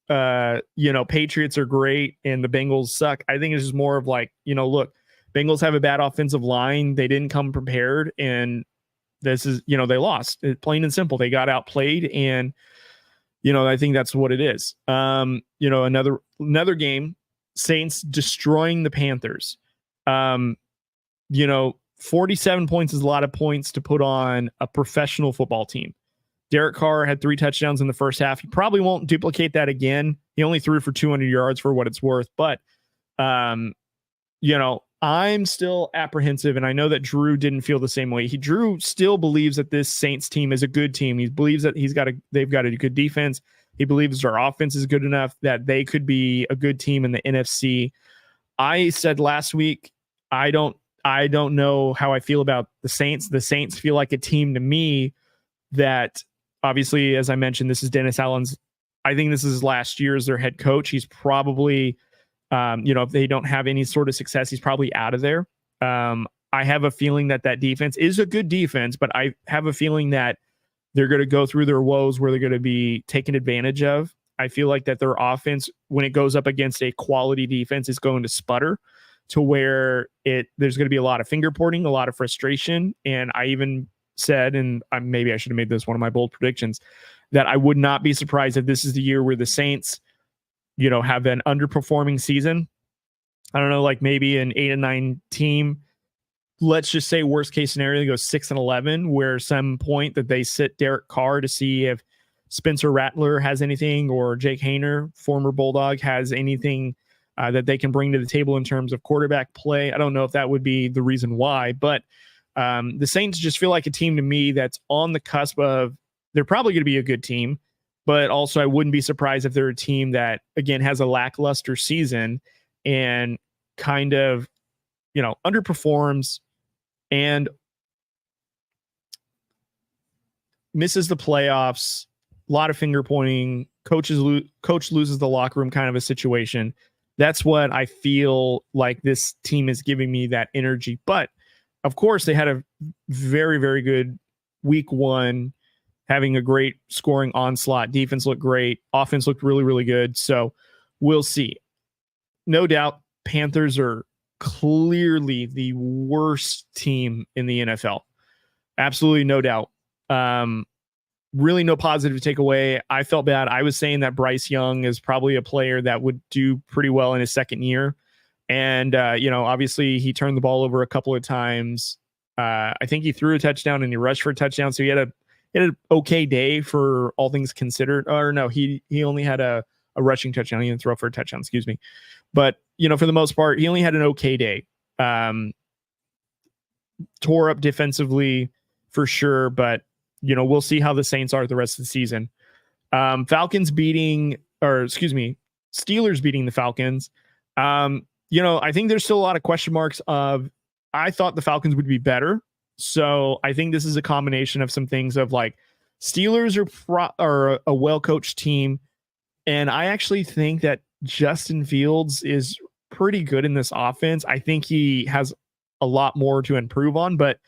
Patriots are great and the Bengals suck. I think it's just more of like, look, Bengals have a bad offensive line. They didn't come prepared. And this is, they lost. Plain and simple. They got outplayed. And, I think that's what it is. Another game, Saints destroying the Panthers. 47 points is a lot of points to put on a professional football team. Derek Carr had 3 touchdowns in the first half. He probably won't duplicate that again. He only threw for 200 yards for what it's worth. But, I'm still apprehensive, and I know that Drew didn't feel the same way. Drew still believes that this Saints team is a good team. He believes that they've got a good defense. He believes their offense is good enough that they could be a good team in the NFC. I said last week, I don't know how I feel about the Saints. The Saints feel like a team to me that, obviously, as I mentioned, this is Dennis Allen's I think this is his last year as their head coach. He's probably, if they don't have any sort of success, he's probably out of there. I have a feeling that defense is a good defense, but I have a feeling that they're going to go through their woes where they're going to be taken advantage of. I feel like that their offense, when it goes up against a quality defense, is going to sputter to where there's going to be a lot of finger pointing, a lot of frustration. And I even said, and maybe I should have made this one of my bold predictions, that I would not be surprised if this is the year where the Saints, have an underperforming season. I don't know, like maybe an 8-9 team. Let's just say worst case scenario, they go 6-11, where some point that they sit Derek Carr to see if Spencer Rattler has anything, or Jake Hayner, former Bulldog, has anything that they can bring to the table in terms of quarterback play. I don't know if that would be the reason why, but the Saints just feel like a team to me that's on the cusp of, they're probably going to be a good team, but also I wouldn't be surprised if they're a team that, again, has a lackluster season and kind of, underperforms and misses the playoffs. A lot of finger pointing, coach loses the locker room kind of a situation. That's what I feel like this team is giving me, that energy. But of course, they had a very, very good week one, having a great scoring onslaught. Defense looked great. Offense looked really, really good. So we'll see. No doubt, Panthers are clearly the worst team in the NFL. Absolutely no doubt. Really no positive to take away. I felt bad. I was saying that Bryce Young is probably a player that would do pretty well in his second year. And, obviously he turned the ball over a couple of times. I think he threw a touchdown and he rushed for a touchdown. So he had an okay day for all things considered. Or no, he only had a rushing touchdown. He didn't throw for a touchdown, excuse me. But, for the most part, he only had an okay day. Tore up defensively for sure, but we'll see how the Saints are the rest of the season. Steelers beating the Falcons. I think there's still a lot of question marks I thought the Falcons would be better. So I think this is a combination of some things of like Steelers are a well-coached team. And I actually think that Justin Fields is pretty good in this offense. I think he has a lot more to improve on, but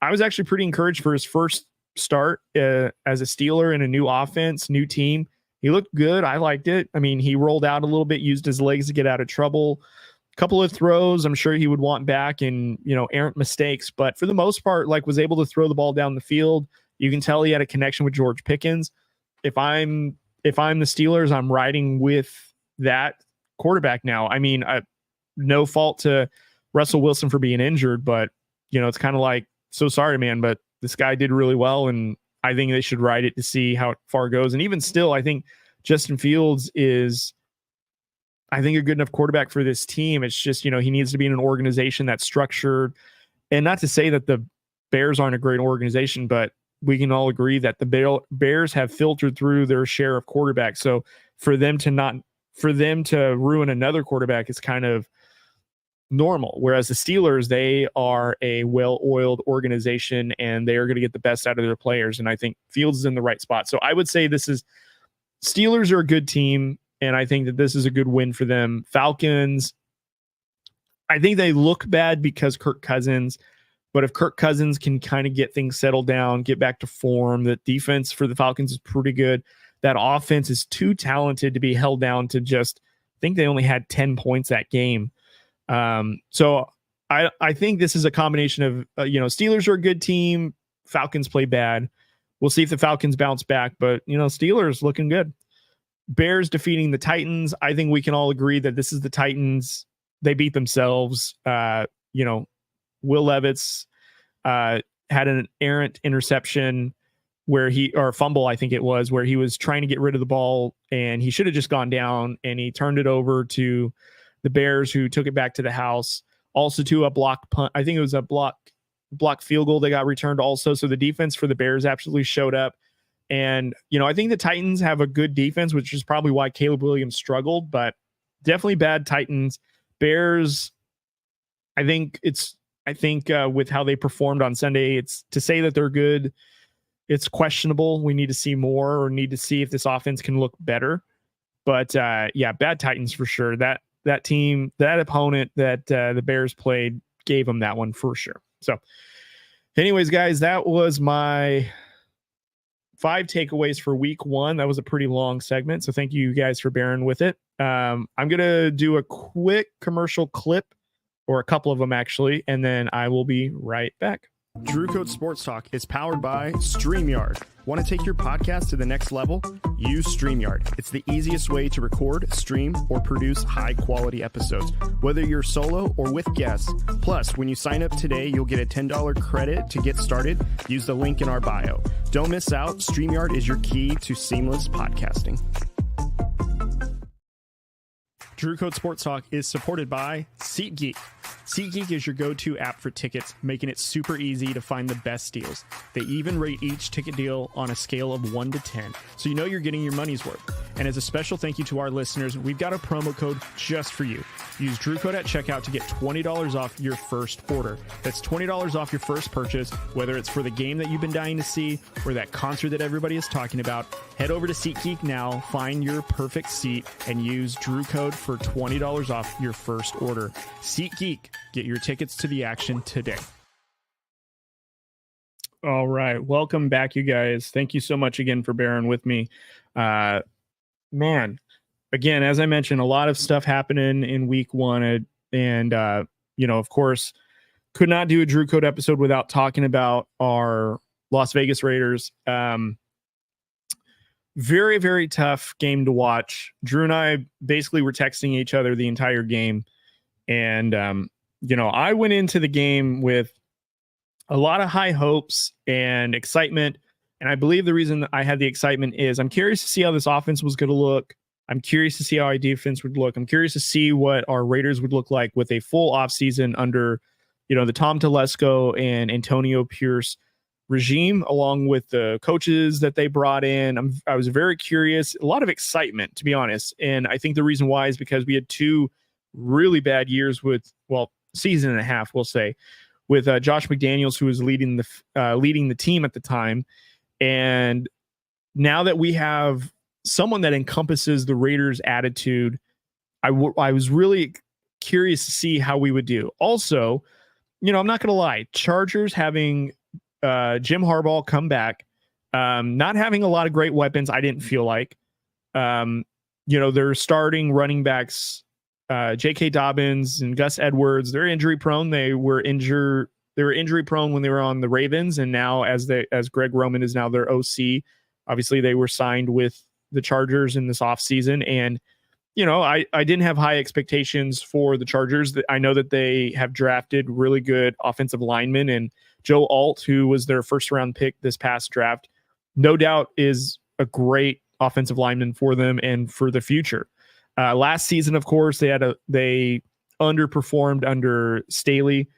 I was actually pretty encouraged for his first start as a Steeler in a new offense, new team. He looked good. I liked it. I mean, he rolled out a little bit, used his legs to get out of trouble. A couple of throws I'm sure he would want back, and errant mistakes, but for the most part, was able to throw the ball down the field. You can tell he had a connection with George Pickens. If I'm the Steelers, I'm riding with that quarterback now. I mean, no fault to Russell Wilson for being injured, but it's kind of like, so sorry, man, but this guy did really well, and I think they should ride it to see how far it goes. And even still, I think Justin Fields is, a good enough quarterback for this team. It's just, he needs to be in an organization that's structured. And not to say that the Bears aren't a great organization, but we can all agree that the Bears have filtered through their share of quarterbacks. So for them to ruin another quarterback is kind of normal. Whereas the Steelers, they are a well-oiled organization and they are going to get the best out of their players. And I think Fields is in the right spot. So I would say Steelers are a good team. And I think that this is a good win for them. Falcons, I think they look bad because Kirk Cousins, but if Kirk Cousins can kind of get things settled down, get back to form, the defense for the Falcons is pretty good. That offense is too talented to be held down to just, I think they only had 10 points that game. So I think this is a combination of, Steelers are a good team. Falcons play bad. We'll see if the Falcons bounce back, but Steelers looking good. Bears defeating the Titans. I think we can all agree that this is the Titans. They beat themselves. Will Levis had an errant interception or fumble, I think it was, where he was trying to get rid of the ball and he should have just gone down, and he turned it over to the Bears, who took it back to the house. Also to a block punt. I think it was a block field goal that got returned also. So the defense for the Bears absolutely showed up. And, I think the Titans have a good defense, which is probably why Caleb Williams struggled, but definitely bad Titans. Bears, I think with how they performed on Sunday, it's to say that they're good. it's questionable. We need to see more, or need to see if this offense can look better. But yeah, bad Titans for sure. That team, that opponent that the Bears played gave them that one for sure. So anyways, guys, that was my 5 takeaways for week 1. That was a pretty long segment, so thank you guys for bearing with it. I'm going to do a quick commercial clip, or a couple of them actually, and then I will be right back. Drew Code Sports Talk is powered by StreamYard. Want to take your podcast to the next level? Use StreamYard. It's the easiest way to record, stream, or produce high-quality episodes, whether you're solo or with guests. Plus, when you sign up today, you'll get a $10 credit to get started. Use the link in our bio. Don't miss out. StreamYard is your key to seamless podcasting. Drew Code Sports Talk is supported by SeatGeek. SeatGeek is your go-to app for tickets, making it super easy to find the best deals. They even rate each ticket deal on a scale of 1 to 10, so you know you're getting your money's worth. And as a special thank you to our listeners, we've got a promo code just for you. Use Drew Code at checkout to get $20 off your first order. That's $20 off your first purchase, whether it's for the game that you've been dying to see or that concert that everybody is talking about. Head over to SeatGeek now, find your perfect seat, and use Drew Code for $20 off your first order. SeatGeek, get your tickets to the action today. All right, welcome back, you guys. Thank you so much again for bearing with me. Man, again, as I mentioned, a lot of stuff happening in week 1, and of course, could not do a Drew Code episode without talking about our Las Vegas Raiders. Very, very tough game to watch. Drew and I basically were texting each other the entire game. And, I went into the game with a lot of high hopes and excitement. And I believe the reason that I had the excitement is I'm curious to see how this offense was going to look. I'm curious to see how our defense would look. I'm curious to see what our Raiders would look like with a full offseason under, the Tom Telesco and Antonio Pierce regime, along with the coaches that they brought in. I was very curious, a lot of excitement, to be honest. And I think the reason why is because we had 2 really bad years season and a half, we'll say, with Josh McDaniels, who was leading the team at the time. And now that we have someone that encompasses the Raiders' attitude, I was really curious to see how we would do. Also, I'm not going to lie, Chargers having Jim Harbaugh come back, not having a lot of great weapons, I didn't feel like. They're starting running backs, J.K. Dobbins and Gus Edwards. They're injury prone. They were injury prone when they were on the Ravens, and now as Greg Roman is now their OC, obviously they were signed with the Chargers in this offseason. And I didn't have high expectations for the Chargers. I know that they have drafted really good offensive linemen, and Joe Alt, who was their first round pick this past draft, no doubt is a great offensive lineman for them and for the future. Last season, of course, they underperformed under Staley.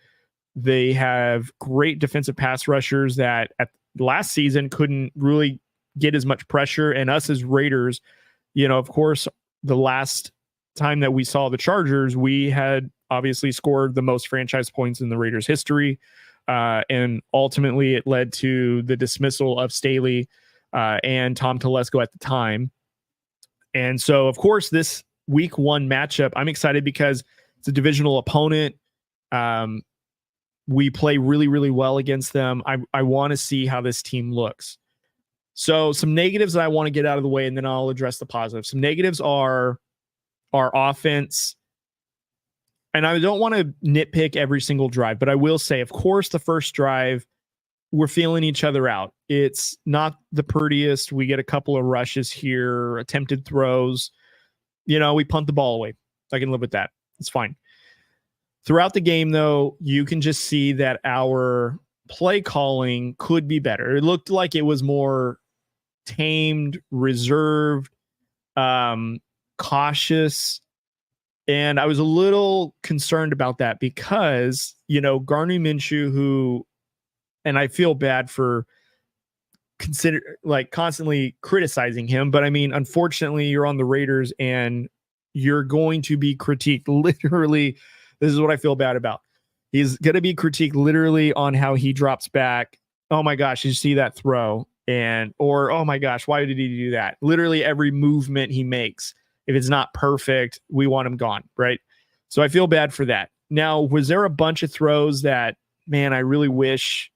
They have great defensive pass rushers that at last season couldn't really get as much pressure. And us as Raiders, of course, the last time that we saw the Chargers, we had obviously scored the most franchise points in the Raiders' history. And ultimately it led to the dismissal of Staley and Tom Telesco at the time. And so, of course, this week 1 matchup, I'm excited because it's a divisional opponent. We play really, really well against them. I want to see how this team looks. So some negatives that I want to get out of the way, and then I'll address the positives. Some negatives are our offense. And I don't want to nitpick every single drive, but I will say, of course, the first drive, we're feeling each other out. It's not the prettiest. We get a couple of rushes here, attempted throws. We punt the ball away. I can live with that. It's fine. Throughout the game, though, you can just see that our play calling could be better. It looked like it was more tamed, reserved, cautious. And I was a little concerned about that because, Gardner Minshew, who, and I feel bad for constantly criticizing him, but I mean, unfortunately, you're on the Raiders and you're going to be critiqued literally. This is what I feel bad about. He's going to be critiqued literally on how he drops back. Oh my gosh, you see that throw? or oh my gosh, why did he do that? Literally every movement he makes, if it's not perfect, we want him gone, right? So I feel bad for that. Now, was there a bunch of throws that, man, I really wish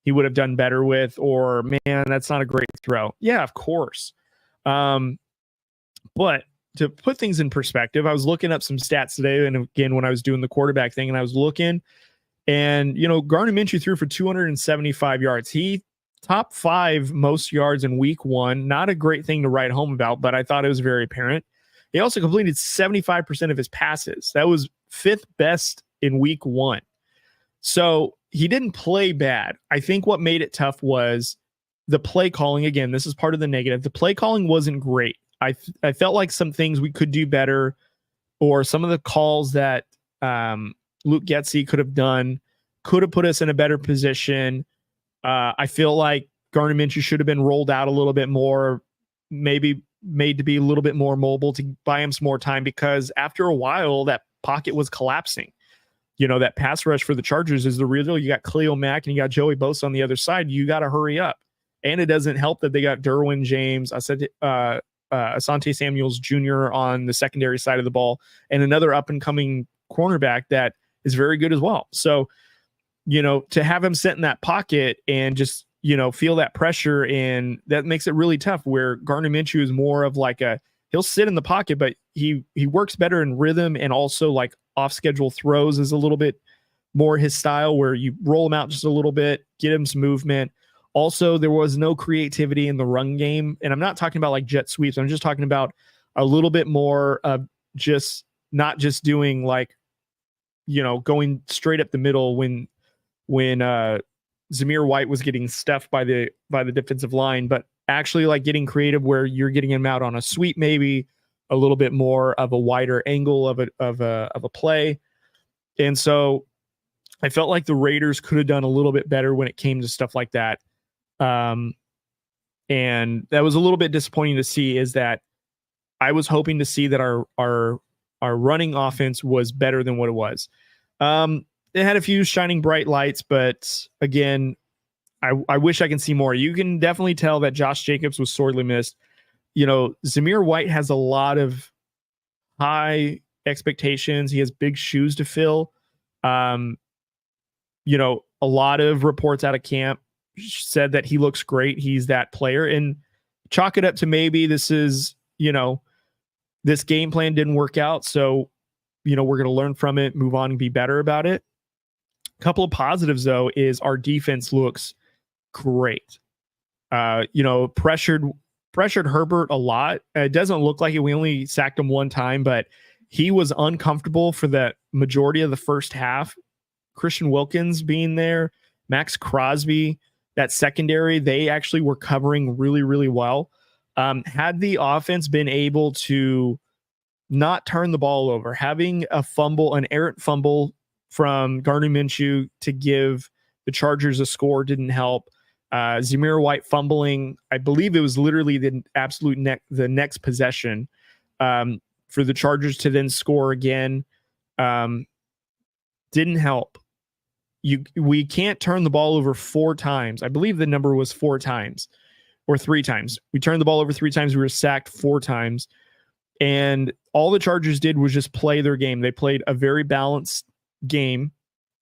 he would have done better with, or man, that's not a great throw? Yeah, of course. But to put things in perspective, I was looking up some stats today, and again, when I was doing the quarterback thing, and I was looking, and Gardner Minshew threw for 275 yards. He top 5 most yards in week 1. Not a great thing to write home about, but I thought it was very apparent. He also completed 75% of his passes. That was 5th best in week 1. So he didn't play bad. I think what made it tough was the play calling. Again, this is part of the negative. The play calling wasn't great. I felt like some things we could do better, or some of the calls that Luke Getsy could have done could have put us in a better position. I feel like Gardner Minshew should have been rolled out a little bit more, maybe made to be a little bit more mobile to buy him some more time, because after a while that pocket was collapsing. That pass rush for the Chargers is the real deal. You got Khalil Mack and you got Joey Bosa on the other side. You got to hurry up. And it doesn't help that they got Derwin James, Asante Samuels Jr. on the secondary side of the ball, and another up-and-coming cornerback that is very good as well. So, to have him sit in that pocket and just, feel that pressure, and that makes it really tough, where Gardner Minshew is more of like he'll sit in the pocket, but he works better in rhythm, and also like off-schedule throws is a little bit more his style, where you roll him out just a little bit, get him some movement. Also, there was no creativity in the run game. And I'm not talking about like jet sweeps. I'm just talking about a little bit more of just not just doing like, going straight up the middle when Zamir White was getting stuffed by the defensive line, but actually like getting creative where you're getting him out on a sweep, maybe a little bit more of a wider angle of a play. And so I felt like the Raiders could have done a little bit better when it came to stuff like that. And that was a little bit disappointing to see, is that I was hoping to see that our running offense was better than what it was. It had a few shining bright lights, but again, I wish I can see more. You can definitely tell that Josh Jacobs was sorely missed. Zamir White has a lot of high expectations. He has big shoes to fill. A lot of reports out of camp said that he looks great. He's that player, and chalk it up to maybe this is, this game plan didn't work out. So, we're going to learn from it, move on, and be better about it. A couple of positives though is our defense looks great. Pressured Herbert a lot. It doesn't look like it. We only sacked him one time, but he was uncomfortable for the majority of the first half. Christian Wilkins being there, Max Crosby, that secondary, they actually were covering really, really well. Had the offense been able to not turn the ball over, having an errant fumble from Gardner Minshew to give the Chargers a score didn't help. Zamir White fumbling, I believe it was literally the next possession for the Chargers to then score again. Didn't help. We can't turn the ball over 4 times. I believe the number was 4 times or 3 times. We turned the ball over 3 times. We were sacked 4 times. And all the Chargers did was just play their game. They played a very balanced game.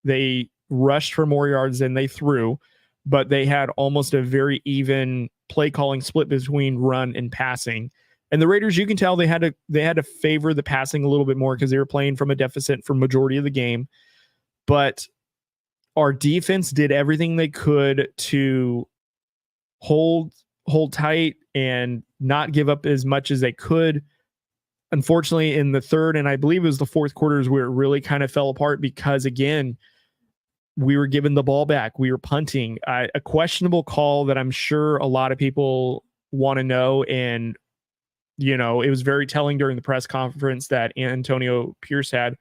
They rushed for more yards than they threw, but they had almost a very even play calling split between run and passing. And the Raiders, you can tell they had to favor the passing a little bit more because they were playing from a deficit for majority of the game. But our defense did everything they could to hold tight and not give up as much as they could. Unfortunately, in the third, and I believe it was the fourth quarters where it really kind of fell apart because, again, we were giving the ball back. We were punting. A questionable call that I'm sure a lot of people want to know. And, it was very telling during the press conference that Antonio Pierce had,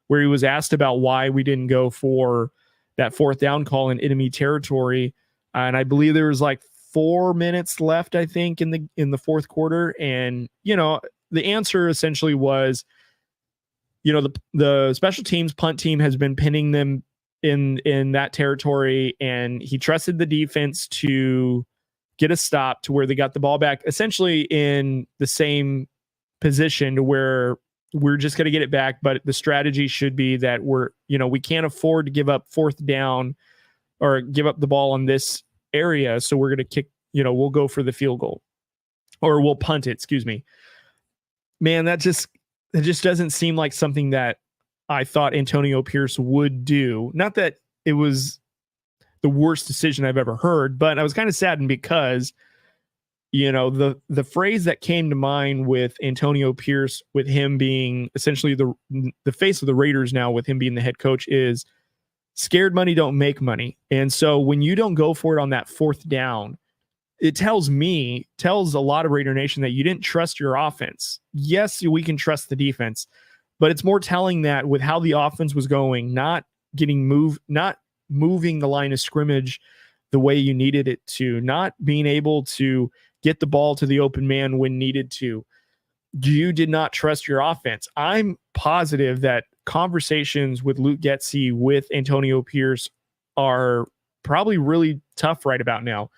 where he was asked about why we didn't go for that 4th down call in enemy territory. And I believe there was like 4 minutes left, I think, in the fourth quarter. And, the answer essentially was, the special teams punt team has been pinning them in that territory, and he trusted the defense to get a stop to where they got the ball back essentially in the same position to where we're just going to get it back. But the strategy should be that we can't afford to give up fourth down or give up the ball on this area. So we're going to kick, we'll go for the field goal or we'll punt it. Excuse me, man. It just doesn't seem like something that I thought Antonio Pierce would do. Not that it was the worst decision I've ever heard, but I was kind of saddened because, the phrase that came to mind with Antonio Pierce, with him being essentially the face of the Raiders now, with him being the head coach, is scared money don't make money. And so when you don't go for it on that fourth down, it tells a lot of Raider Nation that you didn't trust your offense. Yes, we can trust the defense, but it's more telling that with how the offense was going, not moving the line of scrimmage the way you needed it to, not being able to get the ball to the open man when needed to. You did not trust your offense. I'm positive that conversations with Luke Getsy with Antonio Pierce are probably really tough right about now.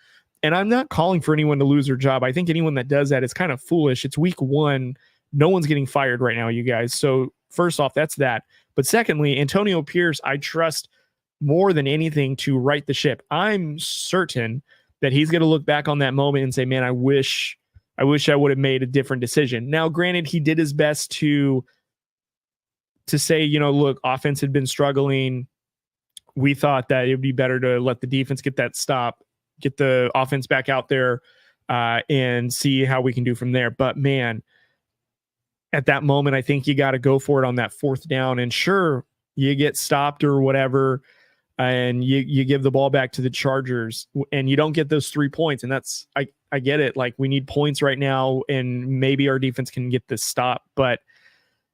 And I'm not calling for anyone to lose their job. I think anyone that does that is kind of foolish. It's week 1. No one's getting fired right now, you guys. So first off, that's that. But secondly, Antonio Pierce, I trust more than anything to right the ship. I'm certain that he's going to look back on that moment and say, man, I wish I would have made a different decision. Now, granted, he did his best to say, look, offense had been struggling. We thought that it would be better to let the defense get that stop, get the offense back out there, and see how we can do from there. But man, at that moment, I think you got to go for it on that fourth down. And sure, you get stopped or whatever, and you give the ball back to the Chargers, and you don't get those 3 points. And that's, I get it. Like, we need points right now, and maybe our defense can get this stop. But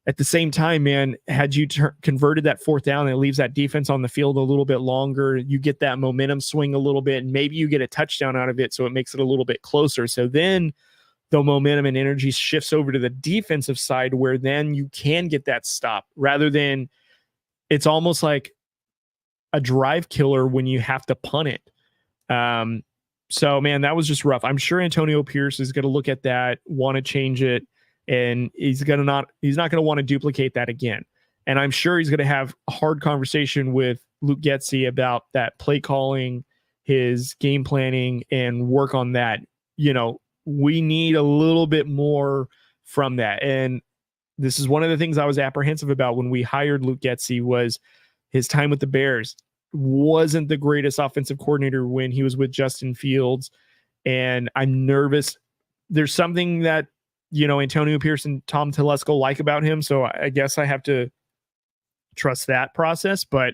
at the same time, man, had you converted that fourth down, and it leaves that defense on the field a little bit longer, you get that momentum swing a little bit, and maybe you get a touchdown out of it, so it makes it a little bit closer. So then the momentum and energy shifts over to the defensive side, where then you can get that stop, rather than it's almost like a drive killer when you have to punt it. So, man, that was just rough. I'm sure Antonio Pierce is going to look at that, want to change it, and he's not going to want to duplicate that again. And I'm sure he's going to have a hard conversation with Luke Getsy about that play calling, his game planning, and work on that. We need a little bit more from that. And this is one of the things I was apprehensive about when we hired Luke Getsy, was his time with the Bears. Wasn't the greatest offensive coordinator when he was with Justin Fields. And I'm nervous. There's something that, Antonio Pierce and Tom Telesco like about him. So I guess I have to trust that process, but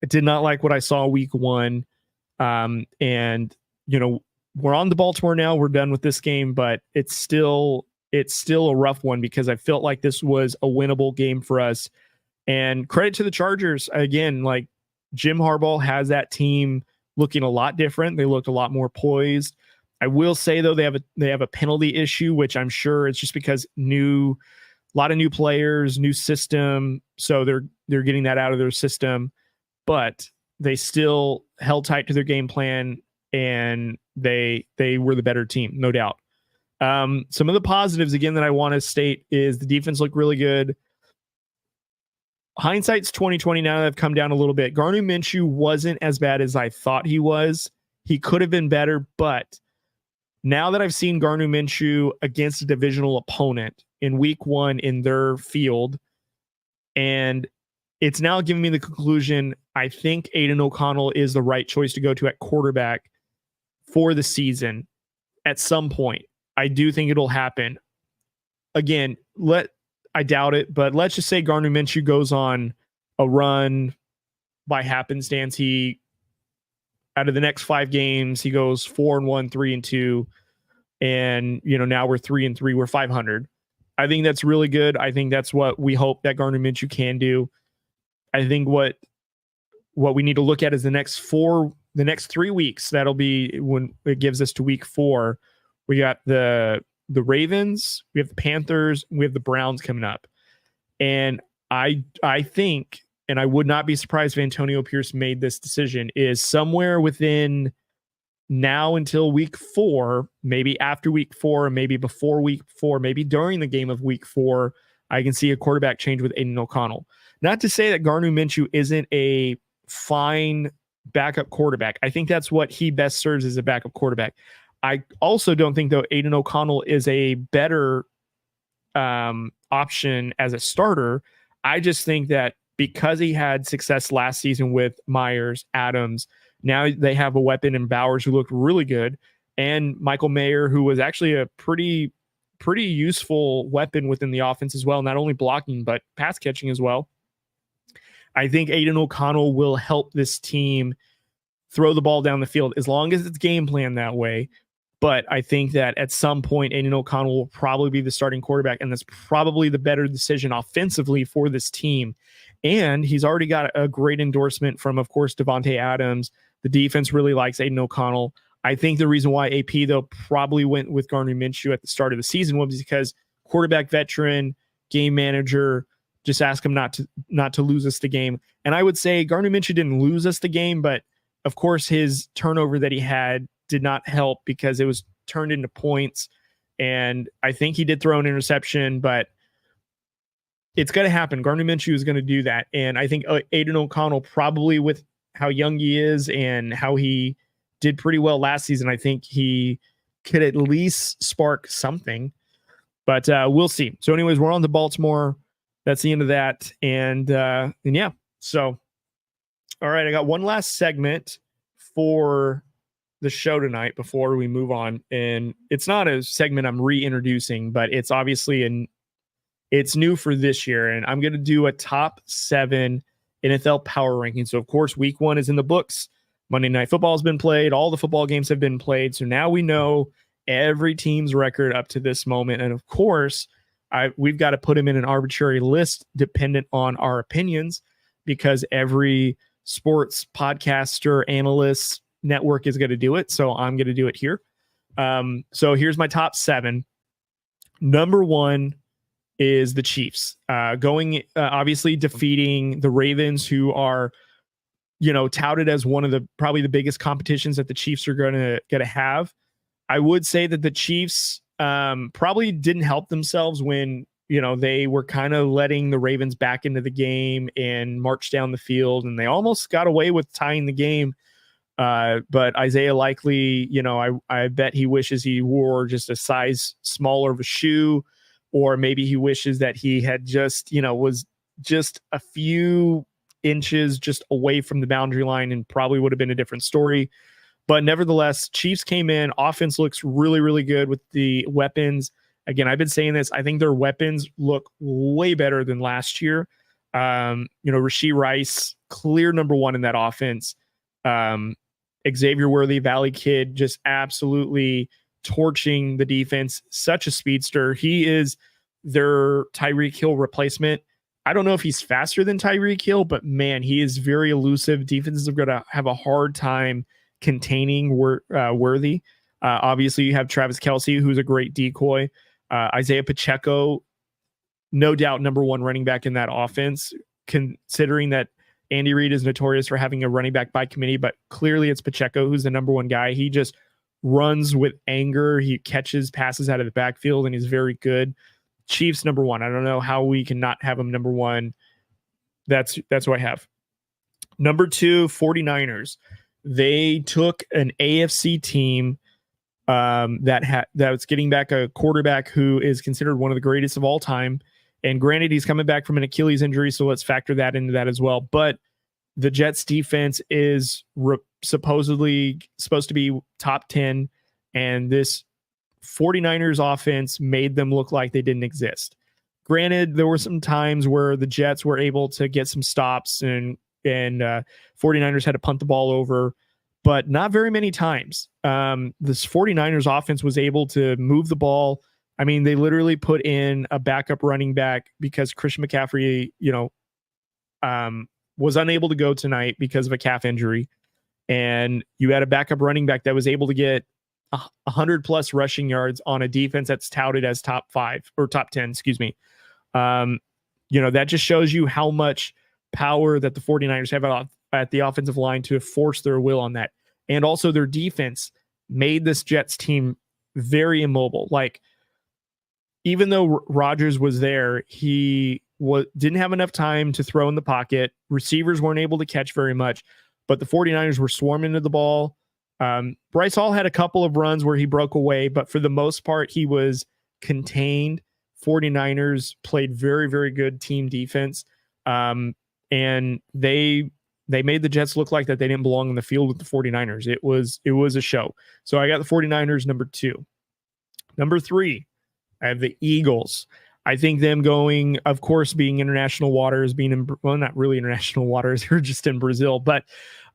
I did not like what I saw week 1. And, we're on to Baltimore now. We're done with this game, but it's still a rough one, because I felt like this was a winnable game for us. And credit to the Chargers. Again, like, Jim Harbaugh has that team looking a lot different. They looked a lot more poised. I will say, though, they have a penalty issue, which I'm sure it's just because a lot of new players, new system. So they're getting that out of their system, but they still held tight to their game plan, and they were the better team, no doubt. Some of the positives, again, that I want to state is the defense looked really good. Hindsight's 2020 now that I've come down a little bit. Gardner Minshew wasn't as bad as I thought he was. He could have been better, but now that I've seen Gardner Minshew against a divisional opponent in week 1 in their field, and it's now giving me the conclusion, I think Aiden O'Connell is the right choice to go to at quarterback for the season at some point. I do think it'll happen. Again, I doubt it, but let's just say Gardner Minshew goes on a run by happenstance. Out of the next 5 games, he goes 4-1, 3-2, and now we're 3-3. We're 500. I think that's really good. I think that's what we hope that Gardner Minshew can do. I think what we need to look at is the next 3 weeks. That'll be when it gives us to week 4. We got the Ravens, we have the Panthers, we have the Browns coming up. And I think, and I would not be surprised if Antonio Pierce made this decision, is somewhere within now until week 4, maybe after week 4, maybe before week 4, maybe during the game of week 4, I can see a quarterback change with Aiden O'Connell. Not to say that Gardner Minshew isn't a fine backup quarterback. I think that's what he best serves as a backup quarterback. I also don't think, though, Aiden O'Connell is a better option as a starter. I just think that because he had success last season with Myers, Adams, now they have a weapon in Bowers who looked really good, and Michael Mayer, who was actually a pretty useful weapon within the offense as well, not only blocking, but pass catching as well. I think Aiden O'Connell will help this team throw the ball down the field as long as it's game planned that way. But I think that at some point, Aiden O'Connell will probably be the starting quarterback, and that's probably the better decision offensively for this team. And he's already got a great endorsement from, of course, Davante Adams. The defense really likes Aiden O'Connell. I think the reason why AP, though, probably went with Gardner Minshew at the start of the season was because quarterback veteran, game manager, just ask him not to lose us the game. And I would say Gardner Minshew didn't lose us the game, but of course his turnover that he had did not help because it was turned into points. And I think he did throw an interception, but it's going to happen. Gardner Minshew is going to do that. And I think Aiden O'Connell, probably with how young he is and how he did pretty well last season, I think he could at least spark something. But we'll see. So anyways, we're on to Baltimore. That's the end of that. And yeah, so all right, I got one last segment for the show tonight before we move on. And it's not a segment I'm reintroducing, but it's obviously it's new for this year. And I'm going to do a top 7 NFL power ranking. So of course, week 1 is in the books. Monday Night Football has been played. All the football games have been played. So now we know every team's record up to this moment. And of course, we've got to put them in an arbitrary list dependent on our opinions, because every sports podcaster, analyst, network is going to do it. So I'm going to do it here. So here's my top 7. Number 1 is the Chiefs, obviously defeating the Ravens, who are, touted as one of the probably the biggest competitions that the Chiefs are going to have. I would say that the Chiefs probably didn't help themselves when, they were kind of letting the Ravens back into the game and march down the field, and they almost got away with tying the game. But Isaiah Likely, I bet he wishes he wore just a size smaller of a shoe, or maybe he wishes that he had just, was just a few inches just away from the boundary line, and probably would have been a different story. But nevertheless, Chiefs came in. Offense looks really, really good with the weapons. Again, I've been saying this. I think their weapons look way better than last year. Rashee Rice, clear number 1 in that offense. Xavier Worthy, Valley kid, just absolutely torching the defense. Such a speedster. He is their Tyreek Hill replacement. I don't know if he's faster than Tyreek Hill, but man, he is very elusive. Defenses are going to have a hard time containing Worthy. Obviously, you have Travis Kelce, who's a great decoy. Isaiah Pacheco, no doubt number 1 running back in that offense, considering that Andy Reid is notorious for having a running back by committee, but clearly it's Pacheco who's the number 1 guy. He just runs with anger. He catches passes out of the backfield, and he's very good. Chiefs number 1. I don't know how we can not have him number 1. That's what I have. Number 2, 49ers. They took an AFC team that was getting back a quarterback who is considered one of the greatest of all time. And granted, he's coming back from an Achilles injury, so let's factor that into that as well. But the Jets defense is supposedly supposed to be top 10, and this 49ers offense made them look like they didn't exist. Granted, there were some times where the Jets were able to get some stops, and 49ers had to punt the ball over, but not very many times. This 49ers offense was able to move the ball. I mean, they literally put in a backup running back because Christian McCaffrey, was unable to go tonight because of a calf injury. And you had a backup running back that was able to get 100+ rushing yards on a defense that's touted as top 5 or top 10, excuse me. That just shows you how much power that the 49ers have at the offensive line to force their will on that. And also their defense made this Jets team very immobile. Like, even though Rodgers was there, he didn't have enough time to throw in the pocket. Receivers weren't able to catch very much, but the 49ers were swarming into the ball. Bryce Hall had a couple of runs where he broke away, but for the most part, he was contained. 49ers played very, very good team defense. And they made the Jets look like that they didn't belong in the field with the 49ers. It was a show. So I got the 49ers number 2. Number 3, I have the Eagles. I think them going, of course, being international waters, not really international waters, they're just in Brazil, but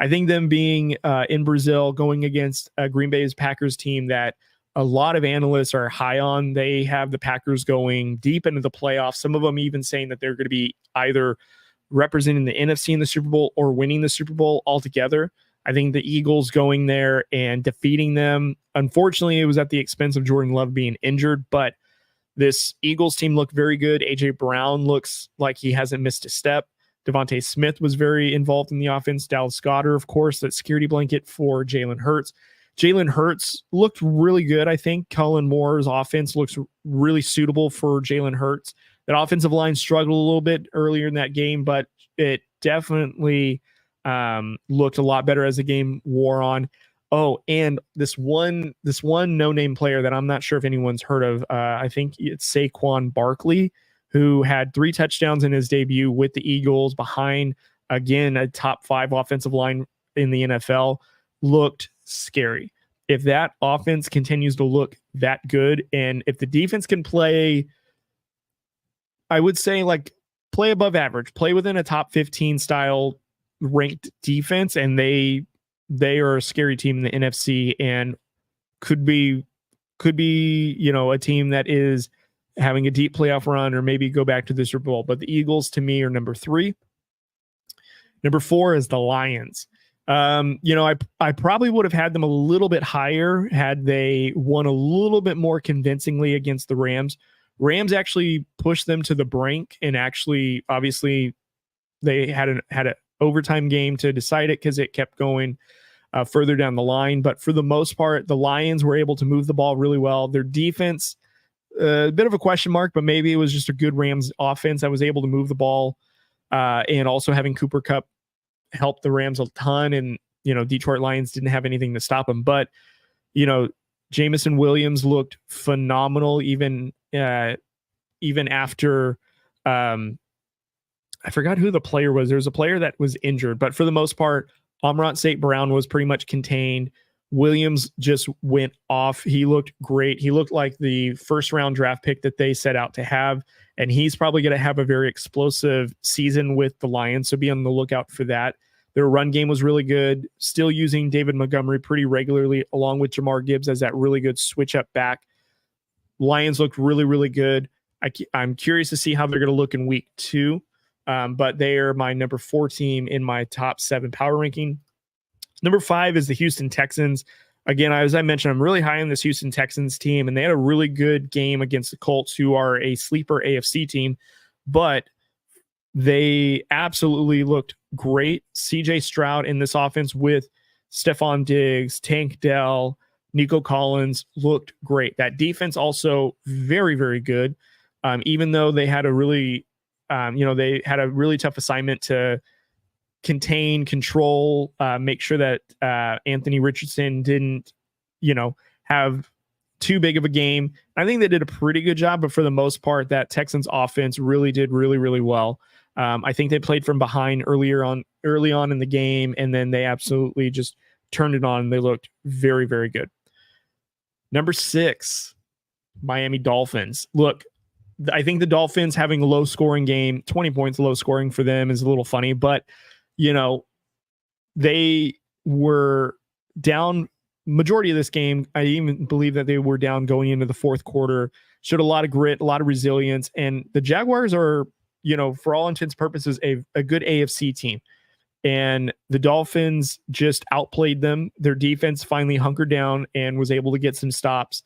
I think them being in Brazil going against Green Bay's Packers team that a lot of analysts are high on. They have the Packers going deep into the playoffs. Some of them even saying that they're going to be either representing the NFC in the Super Bowl or winning the Super Bowl altogether. I think the Eagles going there and defeating them, unfortunately, it was at the expense of Jordan Love being injured, but this Eagles team looked very good. A.J. Brown looks like he hasn't missed a step. Devontae Smith was very involved in the offense. Dallas Goedert, of course, that security blanket for Jalen Hurts. Jalen Hurts looked really good. I think Kellen Moore's offense looks really suitable for Jalen Hurts. That offensive line struggled a little bit earlier in that game, but it definitely looked a lot better as the game wore on. Oh, and this one no-name player that I'm not sure if anyone's heard of, I think it's Saquon Barkley, who had 3 touchdowns in his debut with the Eagles behind, again, a top 5 offensive line in the NFL, looked scary. If that offense continues to look that good, and if the defense can play, I would say, like, play above average, play within a top 15 style ranked defense, and they are a scary team in the NFC and could be, a team that is having a deep playoff run or maybe go back to the Super Bowl. But the Eagles, to me, are number 3. Number 4 is the Lions. I probably would have had them a little bit higher had they won a little bit more convincingly against the Rams. Rams actually pushed them to the brink, and actually, obviously, they had an overtime game to decide it because it kept going further down the line. But for the most part, the Lions were able to move the ball really well. Their defense, a bit of a question mark, but maybe it was just a good Rams offense that was able to move the ball. And also having Cooper Kupp helped the Rams a ton. And, Detroit Lions didn't have anything to stop them. But, Jamison Williams looked phenomenal even after I forgot who the player was. There was a player that was injured, but for the most part, Amon-Ra St. Brown was pretty much contained. Williams just went off. He looked great. He looked like the first round draft pick that they set out to have, and he's probably going to have a very explosive season with the Lions, so be on the lookout for that. Their run game was really good, still using David Montgomery pretty regularly, along with Jamar Gibbs as that really good switch up back. Lions looked really, really good. I'm curious to see how they're going to look in week 2. But they are my number 4 team in my top 7 power ranking. Number 5 is the Houston Texans. Again, as I mentioned, I'm really high on this Houston Texans team, and they had a really good game against the Colts, who are a sleeper AFC team, but they absolutely looked great. CJ Stroud in this offense with Stephon Diggs, Tank Dell, Nico Collins looked great. That defense also very, very good. Even though they had a really tough assignment to control, make sure that Anthony Richardson didn't, have too big of a game. I think they did a pretty good job, but for the most part, that Texans offense really did really, really well. I think they played from behind early on in the game, and then they absolutely just turned it on. They looked very, very good. Number 6, Miami Dolphins. Look, I think the Dolphins having a low scoring game, 20 points low scoring for them is a little funny, but they were down majority of this game. I even believe that they were down going into the fourth quarter, showed a lot of grit, a lot of resilience. And the Jaguars are, for all intents and purposes, a good AFC team. And the Dolphins just outplayed them. Their defense finally hunkered down and was able to get some stops.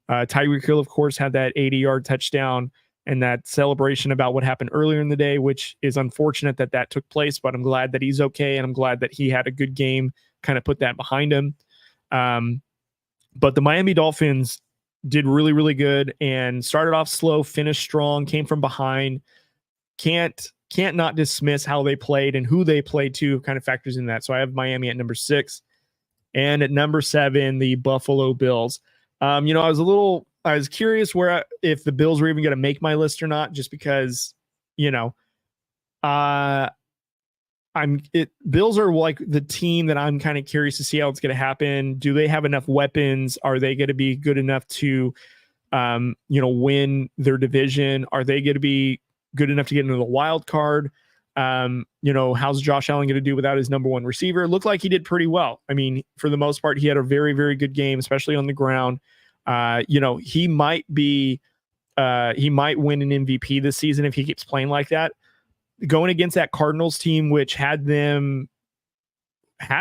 Tyreek Hill, of course, had that 80-yard touchdown and that celebration about what happened earlier in the day, which is unfortunate that took place, but I'm glad that he's okay, and I'm glad that he had a good game, kind of put that behind him. But the Miami Dolphins did really, really good and started off slow, finished strong, came from behind. Can't not dismiss how they played, and who they played to kind of factors in that. So I have Miami at number 6. And at number 7, the Buffalo Bills. I was curious if the Bills were even going to make my list or not, just because, Bills are like the team that I'm kind of curious to see how it's going to happen. Do they have enough weapons? Are they going to be good enough to, win their division? Are they going to be good enough to get into the wild card? How's Josh Allen going to do without his number 1 receiver? It looked like he did pretty well. I mean, for the most part, he had a very, very good game, especially on the ground. He might win an MVP this season if he keeps playing like that. Going against that Cardinals team, which had a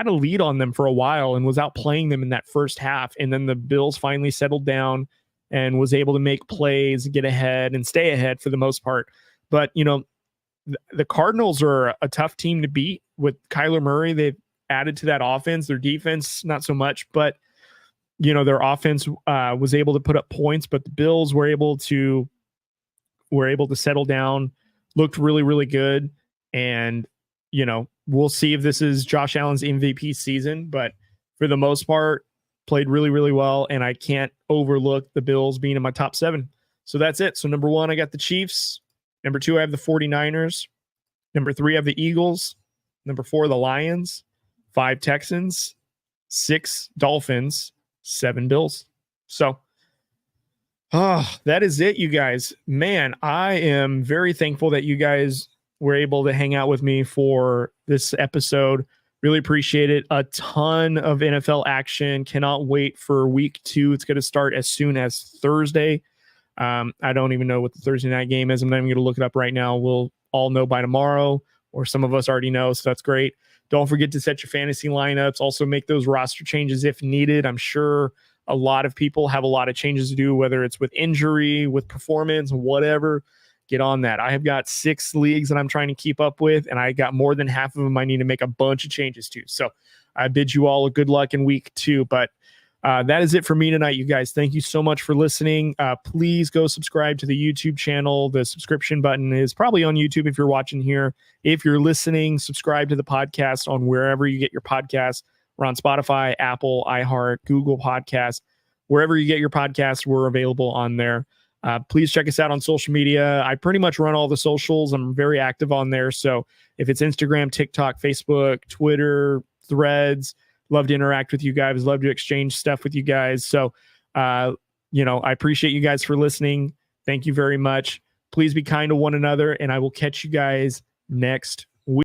lead on them for a while and was outplaying them in that first half. And then the Bills finally settled down and was able to make plays, get ahead and stay ahead for the most part. But, the Cardinals are a tough team to beat with Kyler Murray. They've added to that offense. Their defense, not so much, but their offense was able to put up points, but the Bills were able to settle down, looked really, really good. And, we'll see if this is Josh Allen's MVP season, but for the most part, played really, really well. And I can't overlook the Bills being in my top 7. So that's it. So number 1, I got the Chiefs. Number 2, I have the 49ers. Number 3, I have the Eagles. Number 4, the Lions. 5, Texans. 6, Dolphins. 7, Bills. So, that is it, you guys. Man, I am very thankful that you guys were able to hang out with me for this episode. Really appreciate it. A ton of NFL action. Cannot wait for week 2. It's going to start as soon as Thursday. I don't even know what the Thursday night game is. I'm not even going to look it up right now. We'll all know by tomorrow, or some of us already know, so that's great. Don't forget to set your fantasy lineups. Also make those roster changes if needed. I'm sure a lot of people have a lot of changes to do, whether it's with injury, with performance, whatever. Get on that. I have got 6 leagues that I'm trying to keep up with, and I got more than half of them I need to make a bunch of changes to. So I bid you all a good luck in week 2, but that is it for me tonight, you guys. Thank you so much for listening. Please go subscribe to the YouTube channel. The subscription button is probably on YouTube if you're watching here. If you're listening, subscribe to the podcast on wherever you get your podcasts. We're on Spotify, Apple, iHeart, Google Podcasts. Wherever you get your podcasts, we're available on there. Please check us out on social media. I pretty much run all the socials. I'm very active on there. So if it's Instagram, TikTok, Facebook, Twitter, Threads, love to interact with you guys. Love to exchange stuff with you guys. So, I appreciate you guys for listening. Thank you very much. Please be kind to one another, and I will catch you guys next